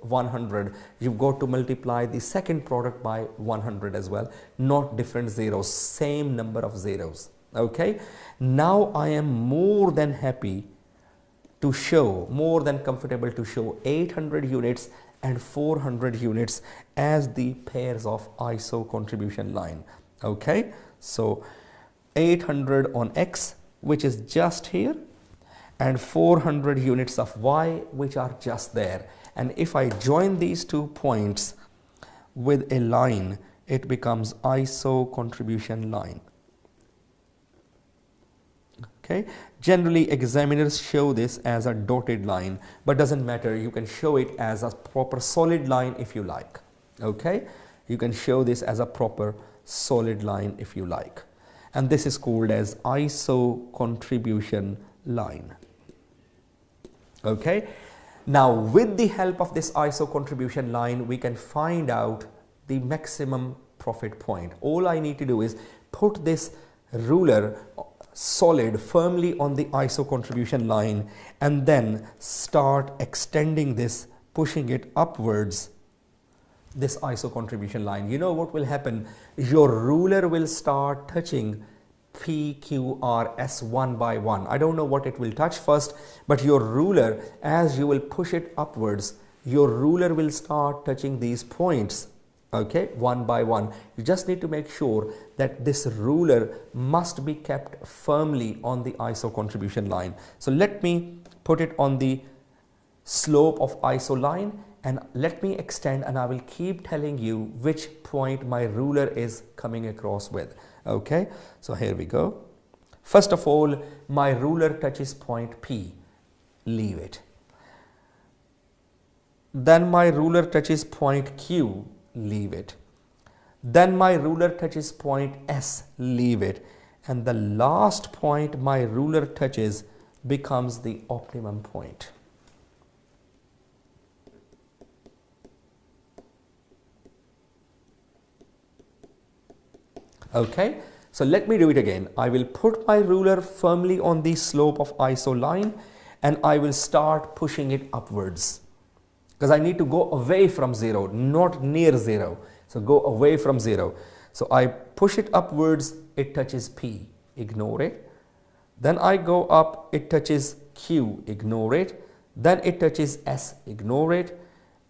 100, you've got to multiply the second product by 100 as well, not different zeros, same number of zeros. Okay, now I am more than happy to show, more than comfortable to show 800 units and 400 units as the pairs of ISO contribution line. Okay, so 800 on X, which is just here, and 400 units of Y, which are just there. And if I join these 2 points with a line, it becomes ISO contribution line. Okay, generally examiners show this as a dotted line, but doesn't matter, you can show it as a proper solid line if you like. Okay, you can show this as a proper solid line if you like, and this is called as ISO contribution line. Okay, now with the help of this ISO contribution line, we can find out the maximum profit point. All I need to do is put this ruler solid firmly on the ISO contribution line and then start extending this, pushing it upwards, this ISO contribution line. You know what will happen? Your ruler will start touching PQRS one by one. I don't know what it will touch first, but your ruler, as you will push it upwards, your ruler will start touching these points. Okay, one by one. You just need to make sure that this ruler must be kept firmly on the ISO contribution line. So let me put it on the slope of ISO line and let me extend, and I will keep telling you which point my ruler is coming across with. Okay, so here we go. First of all, my ruler touches point P, leave it. Then my ruler touches point Q, leave it. Then my ruler touches point S, leave it. And the last point my ruler touches becomes the optimum point. Okay, so let me do it again. I will put my ruler firmly on the slope of iso line and I will start pushing it upwards, because I need to go away from 0, not near 0. So go away from 0. So I push it upwards, it touches P, ignore it. Then I go up, it touches Q, ignore it. Then it touches S, ignore it.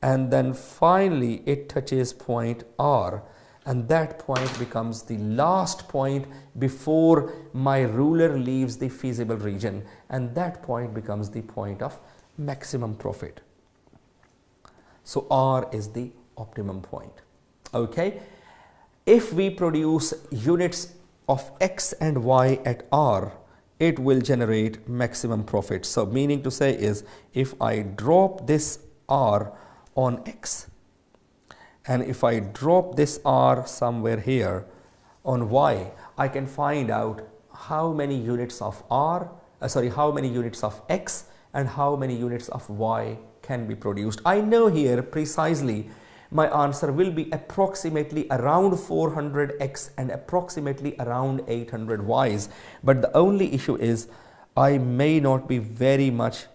And then finally it touches point R. And that point becomes the last point before my ruler leaves the feasible region. And that point becomes the point of maximum profit. So R is the optimum point. Okay. If we produce units of X and Y at R, it will generate maximum profit. So meaning to say is, if I drop this R on X, and if I drop this R somewhere here on Y, I can find out how many units of how many units of X and how many units of Y can be produced. I know here precisely my answer will be approximately around 400 X and approximately around 800 Ys. But the only issue is I may not be very much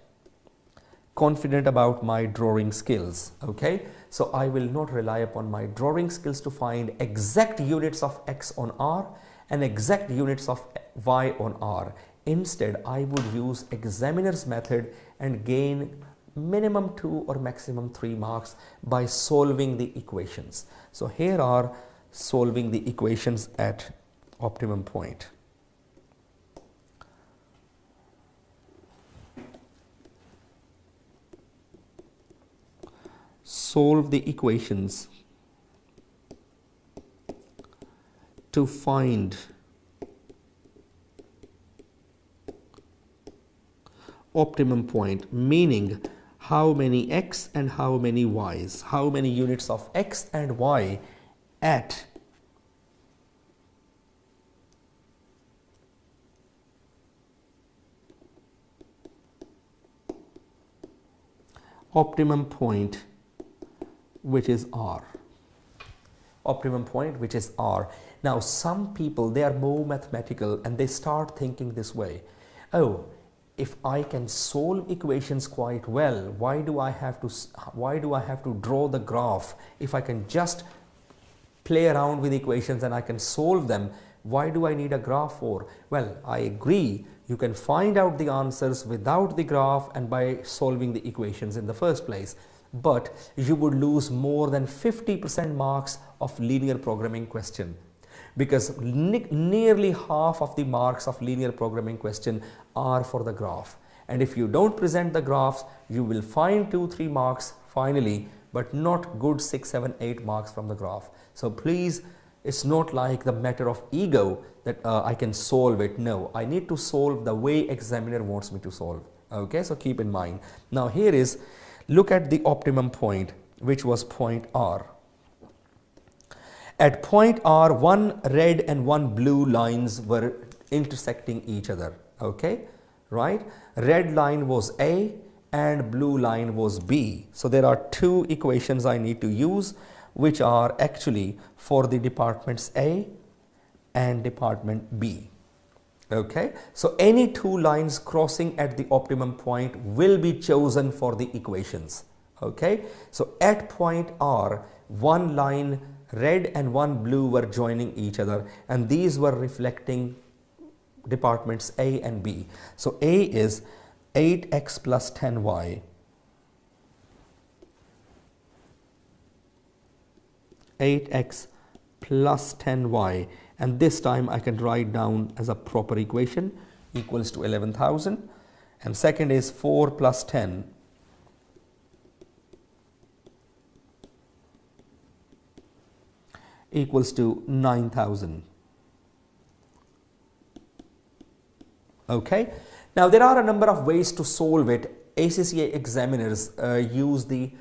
confident about my drawing skills. Okay, so I will not rely upon my drawing skills to find exact units of X on R and exact units of Y on R. Instead, I would use examiner's method and gain minimum 2 or maximum 3 marks by solving the equations. So here are solving the equations at optimum point. Solve the equations to find optimum point, meaning how many X and how many Ys, how many units of X and Y at optimum point, which is R. Optimum point, which is R. Now some people, they are more mathematical and they start thinking this way. Oh, if I can solve equations quite well, why do I have to draw the graph? If I can just play around with equations and I can solve them, why do I need a graph for? Well, I agree, you can find out the answers without the graph and by solving the equations in the first place. But you would lose more than 50% marks of linear programming question, because nearly half of the marks of linear programming question are for the graph. And if you don't present the graphs, you will find 2-3 marks finally, but not good 6, 7, 8 marks from the graph. So please, it's not like the matter of ego that I can solve it. No, I need to solve the way examiner wants me to solve. Okay, so keep in mind. Now here is, look at the optimum point, which was point R. At point R, one red and one blue lines were intersecting each other. Okay, right? Red line was A and blue line was B. So there are 2 equations I need to use, which are actually for the departments A and department B. Okay, so any 2 lines crossing at the optimum point will be chosen for the equations. Okay, so at point R, one line red and one blue were joining each other, and these were reflecting departments A and B. So A is 8x plus 10y, 8x plus 10y, and this time I can write down as a proper equation, equals to 11,000. And second is 4 plus 10 equals to 9,000. Okay, now there are a number of ways to solve it. ACCA examiners use the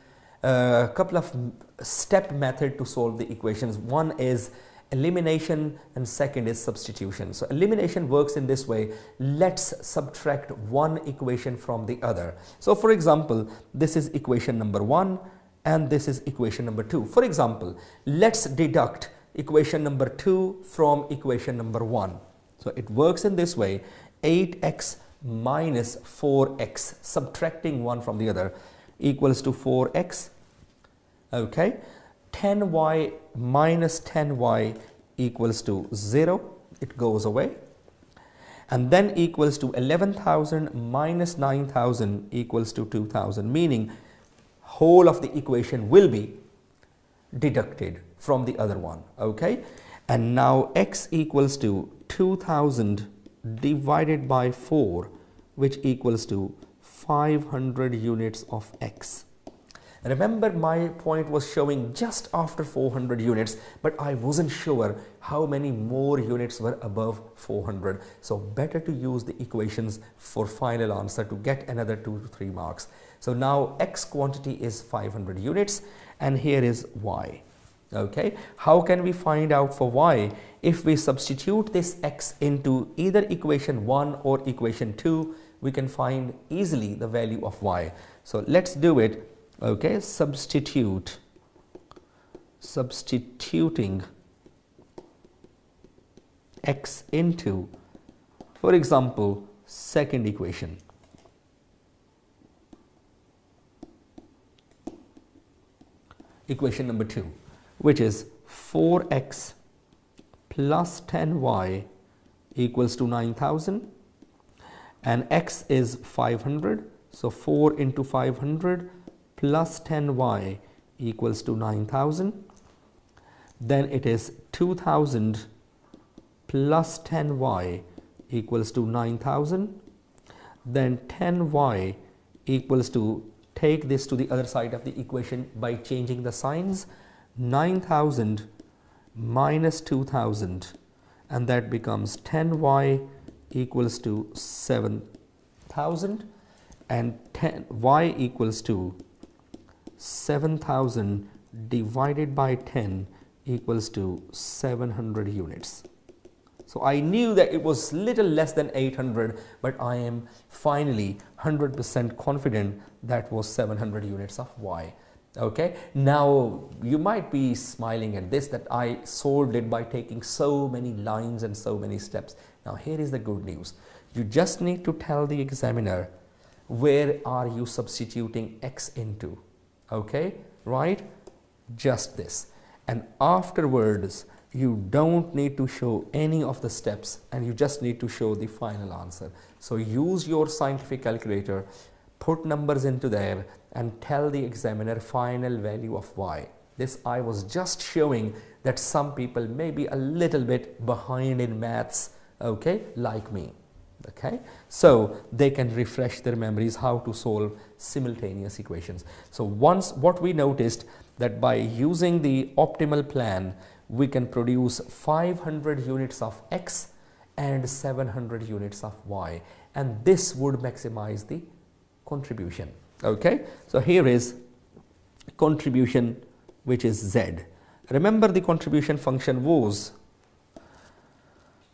couple of step method to solve the equations. One is elimination and second is substitution. So elimination works in this way: let's subtract one equation from the other. So for example, this is equation number 1 and this is equation number 2. For example, let's deduct equation number 2 from equation number 1. So it works in this way: 8x minus 4x, subtracting one from the other, equals to 4x. Okay, 10y minus 10y equals to 0, it goes away, and then equals to 11,000 minus 9,000 equals to 2,000, meaning whole of the equation will be deducted from the other one. Okay, and now x equals to 2,000 divided by 4, which equals to 500 units of x. Remember, my point was showing just after 400 units, but I wasn't sure how many more units were above 400. So better to use the equations for final answer to get another 2 to 3 marks. So now x quantity is 500 units, and here is y. Okay, how can we find out for y? If we substitute this x into either equation 1 or equation 2, we can find easily the value of y. So let's do it. Okay, substituting x into, for example, second equation. Equation number 2, which is 4x plus 10y equals to 9,000, and x is 500, so 4 into 500 plus 10y equals to 9,000. Then it is 2,000 plus 10y equals to 9,000. Then 10y equals to, take this to the other side of the equation by changing the signs, 9,000 minus 2,000, and that becomes 10y equals to 7,000, and 10y equals to 7,000 divided by 10 equals to 700 units. So I knew that it was little less than 800, but I am finally 100% confident that was 700 units of y. Okay, now you might be smiling at this, that I solved it by taking so many lines and so many steps. Now here is the good news. You just need to tell the examiner where are you substituting x into. Okay, right? Just this. And afterwards, you don't need to show any of the steps, and you just need to show the final answer. So use your scientific calculator, put numbers into there, and tell the examiner final value of y. This I was just showing that some people may be a little bit behind in maths, okay, like me. Okay, so they can refresh their memories how to solve simultaneous equations. So once what we noticed, that by using the optimal plan, we can produce 500 units of x and 700 units of y, and this would maximize the contribution. Okay, so here is contribution, which is z. Remember, the contribution function was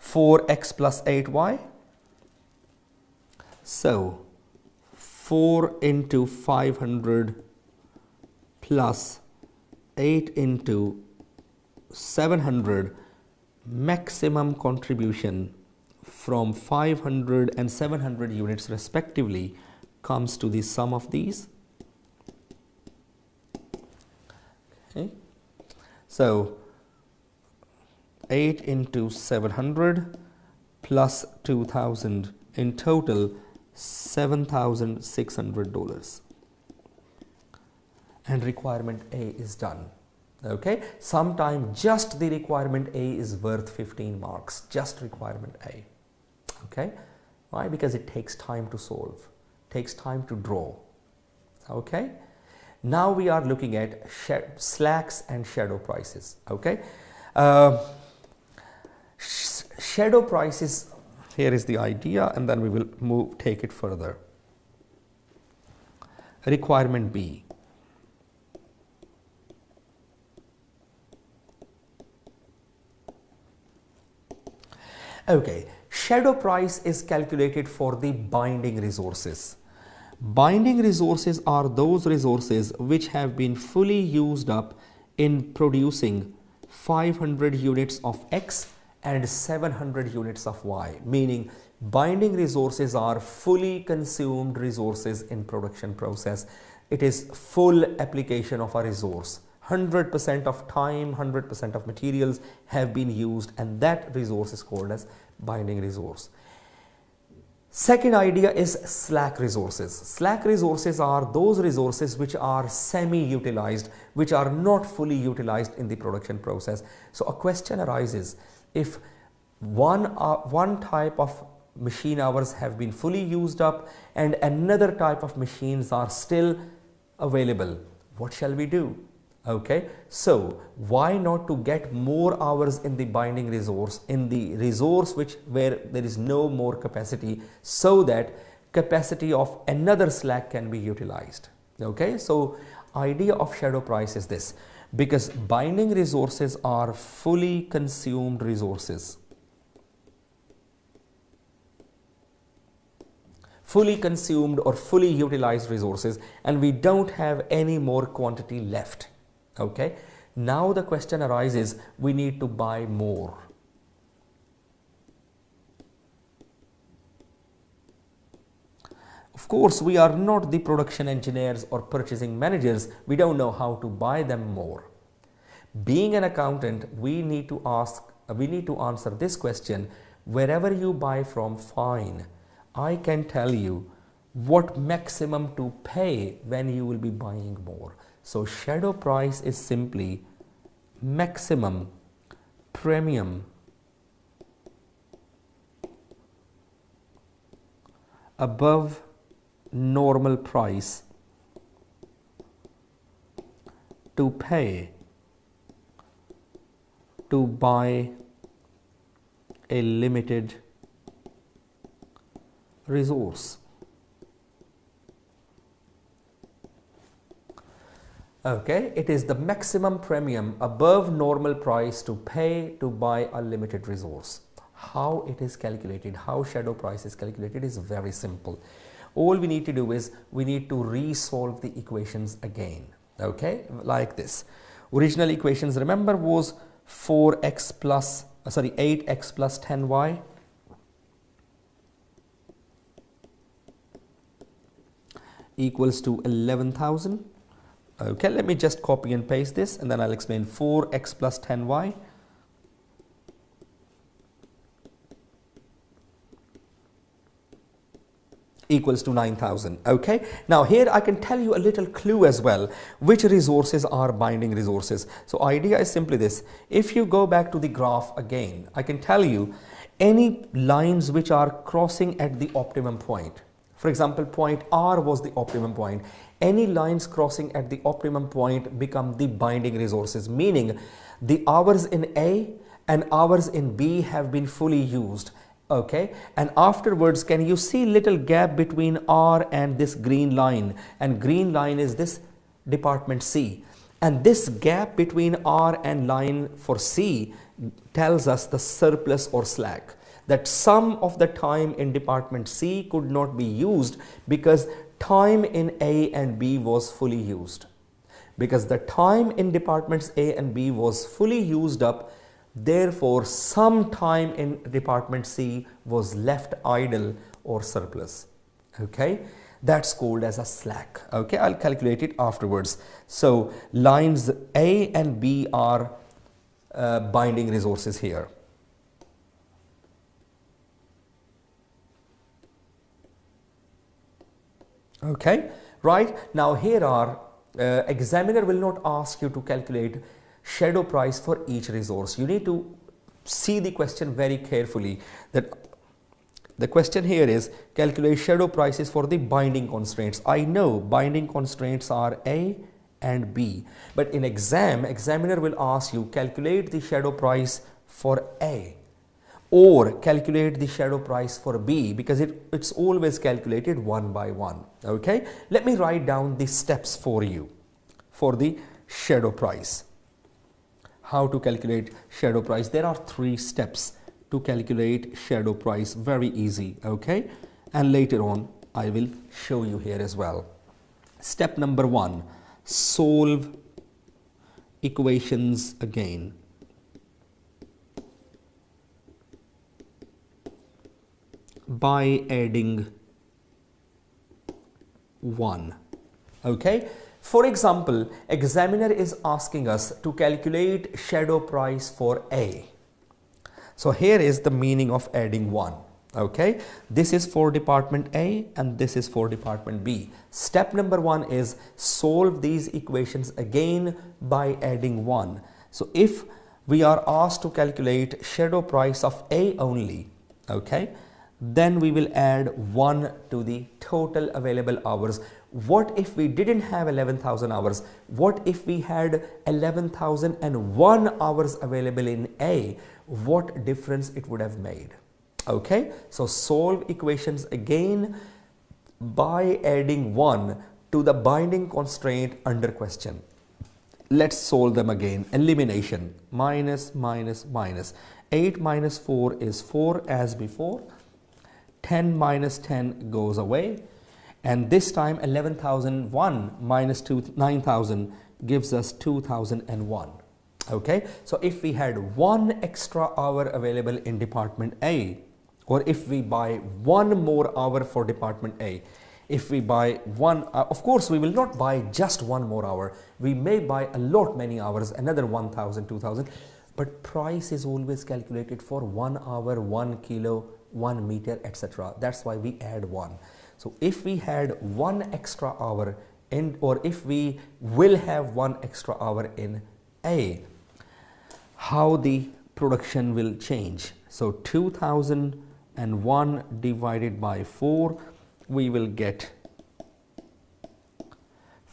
4x plus 8y. So 4 into 500 plus 8 into 700, maximum contribution from 500 and 700 units respectively comes to the sum of these. Okay. So 8 into 700 plus 2,000, in total $7,600, and requirement A is done. Okay, sometimes just the requirement A is worth 15 marks, just requirement A. Okay, why? Because it takes time to solve, takes time to draw. Okay, now we are looking at slacks and shadow prices. Okay, shadow prices, here is the idea, and then we will take it further. Requirement B. Okay, shadow price is calculated for the binding resources. Binding resources are those resources which have been fully used up in producing 500 units of X and 700 units of Y, meaning binding resources are fully consumed resources in production process. It is full application of a resource. 100% of time, 100% of materials have been used, and that resource is called as binding resource. Second idea is slack resources. Slack resources are those resources which are semi-utilized, which are not fully utilized in the production process. So a question arises, if one type of machine hours have been fully used up and another type of machines are still available, what shall we do? Okay, so why not to get more hours in the binding resource, in the resource where there is no more capacity, so that capacity of another slack can be utilized. Okay, so idea of shadow price is this, because binding resources are fully consumed resources. Fully consumed or fully utilized resources, and we don't have any more quantity left. Okay, now the question arises, we need to buy more. Of course, we are not the production engineers or purchasing managers. We don't know how to buy them more. Being an accountant, we need to answer this question. Wherever you buy from, fine. I can tell you what maximum to pay when you will be buying more. So shadow price is simply maximum premium above normal price to pay to buy a limited resource. Okay, it is the maximum premium above normal price to pay to buy a limited resource. How it is calculated, how shadow price is calculated is very simple. All we need to do is we need to resolve the equations again. Okay, like this. Original equations, remember, was 8x plus 10y equals to 11,000. Okay, let me just copy and paste this and then I'll explain. 4x plus 10y equals to 9,000. Okay, now here I can tell you a little clue as well, which resources are binding resources. So idea is simply this. If you go back to the graph again, I can tell you any lines which are crossing at the optimum point. For example, point R was the optimum point. Any lines crossing at the optimum point become the binding resources, meaning the hours in A and hours in B have been fully used. Okay, and afterwards, can you see little gap between R and this green line? And green line is this department C. And this gap between R and line for C tells us the surplus or slack. That some of the time in department C could not be used because time in A and B was fully used. Because the time in departments A and B was fully used up, therefore some time in department C was left idle or surplus. Okay, that's called as a slack. Okay, I'll calculate it afterwards. So lines A and B are binding resources here. Okay, right, now here are examiner will not ask you to calculate shadow price for each resource. You need to see the question very carefully. That the question here is calculate shadow prices for the binding constraints. I know binding constraints are A and B, but in examiner will ask you calculate the shadow price for A or calculate the shadow price for B, because it's always calculated one by one. Okay, let me write down the steps for you for the shadow price. How to calculate shadow price? There are 3 steps to calculate shadow price, very easy. Okay, and later on I will show you here as well. Step number 1, solve equations again. by adding 1. Okay. For example, examiner is asking us to calculate shadow price for A. So here is the meaning of adding 1. Okay, this is for department A and this is for department B. Step number 1 is solve these equations again by adding 1. So if we are asked to calculate shadow price of A only, okay, then we will add 1 to the total available hours. What if we didn't have 11,000 hours? What if we had 11,001 hours available in A? What difference it would have made? Okay, so solve equations again by adding 1 to the binding constraint under question. Let's solve them again. Elimination. Minus, minus, minus. 8 minus 4 is 4 as before. 10 minus 10 goes away. And this time 11,001 minus 9,000 gives us 2,001. Okay, so if we had 1 extra hour available in department A, or if we buy 1 more hour for department A, if we buy of course we will not buy just 1 more hour, we may buy a lot many hours, another 1,000, 2,000, but price is always calculated for 1 hour, 1 kilo, 1 meter, etc. That's why we add 1. So if we had 1 extra hour in, or if we will have 1 extra hour in A, how the production will change. So 2,001 divided by 4, we will get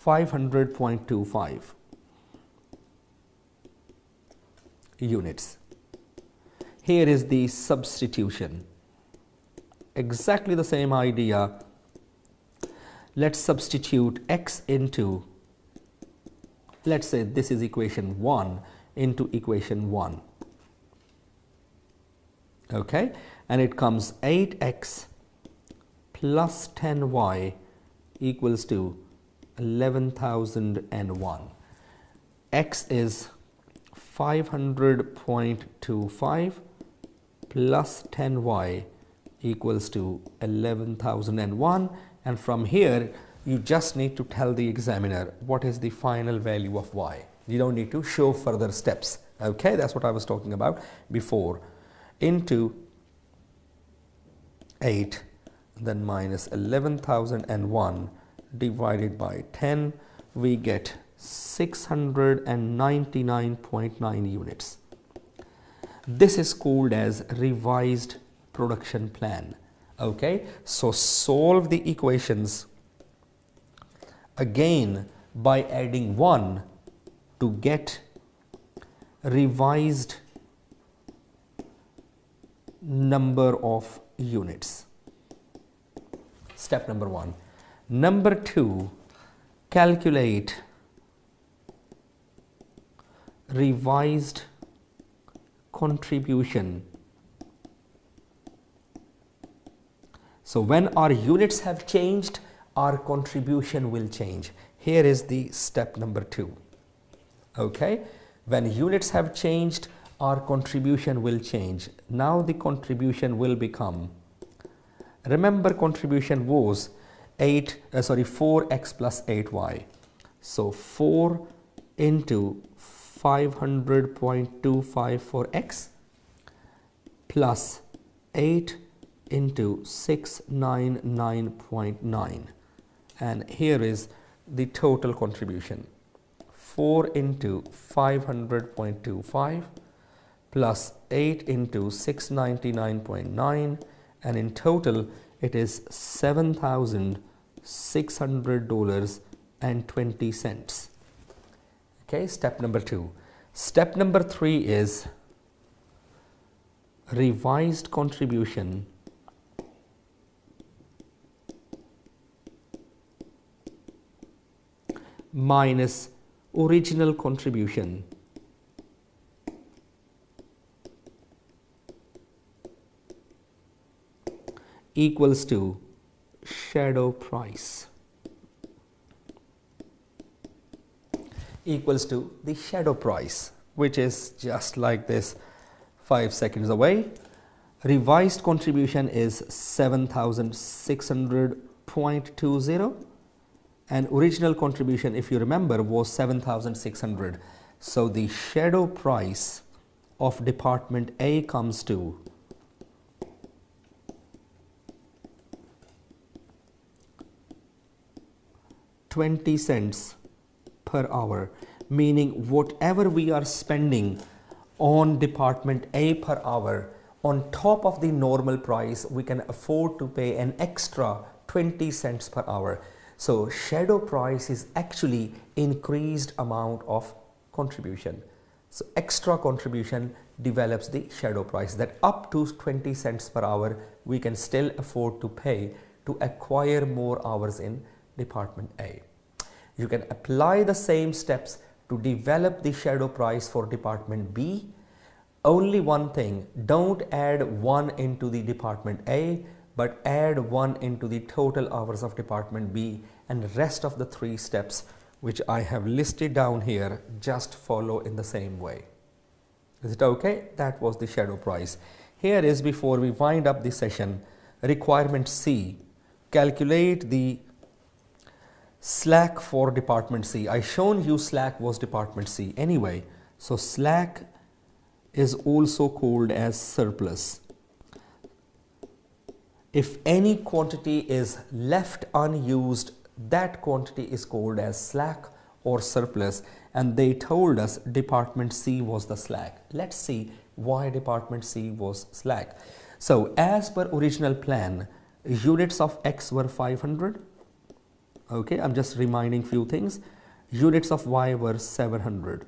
500.25 units. Here is the substitution. Exactly the same idea. Let's substitute x into, let's say this is equation 1 into equation 1. Okay, and it comes 8x plus 10y equals to 11,001. X is 500.25 plus 10y equals to 11,001, and from here you just need to tell the examiner what is the final value of y. You don't need to show further steps. Okay, that's what I was talking about before. Into 8, then minus 11,001 divided by 10, we get 699.9 units. This is called as revised production plan. Okay, so solve the equations again by adding 1 to get revised number of units. Step number 1. Number 2, calculate revised contribution. So when our units have changed, our contribution will change. Here is the step number 2. Okay, when units have changed, our contribution will change. Now the contribution will become, remember contribution was 4x plus 8y. So 4 into 500.25 for x plus 8 into 699.9, and here is the total contribution. 4 into 500.25 plus 8 into 699.9, and in total it is $7,600.20. Okay, step number 2. Step number 3 is revised contribution minus original contribution equals to shadow price, equals to the shadow price, which is just like this, 5 seconds away. Revised contribution is 7,600.20 and original contribution, if you remember, was 7,600. So the shadow price of department A comes to 20 cents per hour, meaning whatever we are spending on department A per hour, on top of the normal price, we can afford to pay an extra 20 cents per hour. So shadow price is actually increased amount of contribution. So extra contribution develops the shadow price, that up to 20 cents per hour we can still afford to pay to acquire more hours in department A. You can apply the same steps to develop the shadow price for department B. Only one thing, don't add 1 into the department A, but add 1 into the total hours of department B, and the rest of the 3 steps which I have listed down here, just follow in the same way. Is it okay? That was the shadow price. Here is, before we wind up the session, requirement C. Calculate the slack for department C. I shown you slack was department C anyway. So slack is also called as surplus. If any quantity is left unused, that quantity is called as slack or surplus, and they told us department C was the slack. Let's see why department C was slack. So as per original plan, units of X were 500. Okay, I'm just reminding few things. Units of Y were 700.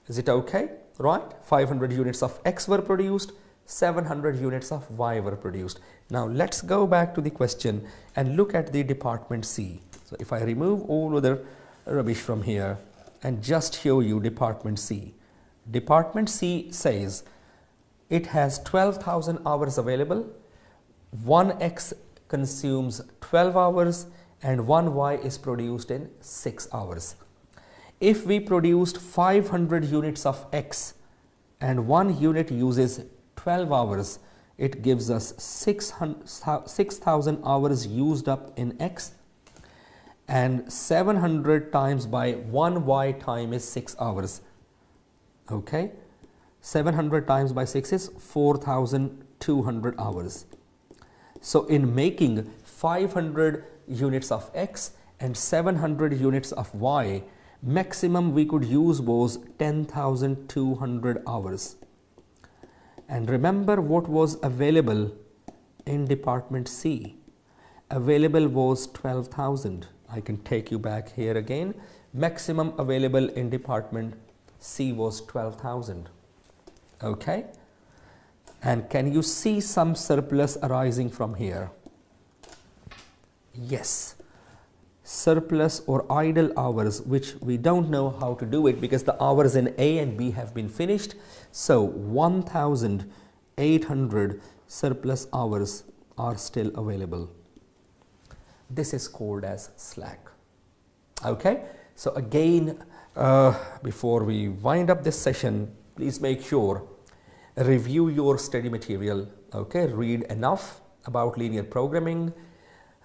Is it okay? Right? 500 units of X were produced, 700 units of Y were produced. Now let's go back to the question and look at the department C. So if I remove all other rubbish from here and just show you department C. Department C says it has 12,000 hours available, 1X consumes 12 hours and 1Y is produced in 6 hours. If we produced 500 units of X and 1 unit uses 12 hours, it gives us 6,000 hours used up in X, and 700 times by 1Y time is 6 hours. Okay, 700 times by 6 is 4,200 hours. So in making 500 units of X and 700 units of Y, maximum we could use was 10,200 hours. And remember what was available in department C. Available was 12,000. I can take you back here again. Maximum available in department C was 12,000. Okay. And can you see some surplus arising from here? Yes. Surplus or idle hours, which we don't know how to do it because the hours in A and B have been finished. So 1,800 surplus hours are still available. This is called as slack. Okay. So again, before we wind up this session, please make sure review your study material. Okay. Read enough about linear programming.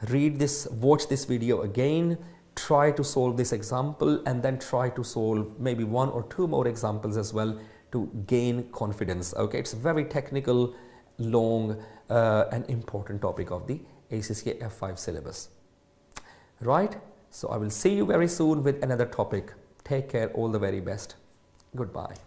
Read this, watch this video again, try to solve this example, and then try to solve maybe 1 or 2 more examples as well to gain confidence. Okay, it's a very technical, long and important topic of the ACCA F5 syllabus. Right, so I will see you very soon with another topic. Take care, all the very best. Goodbye.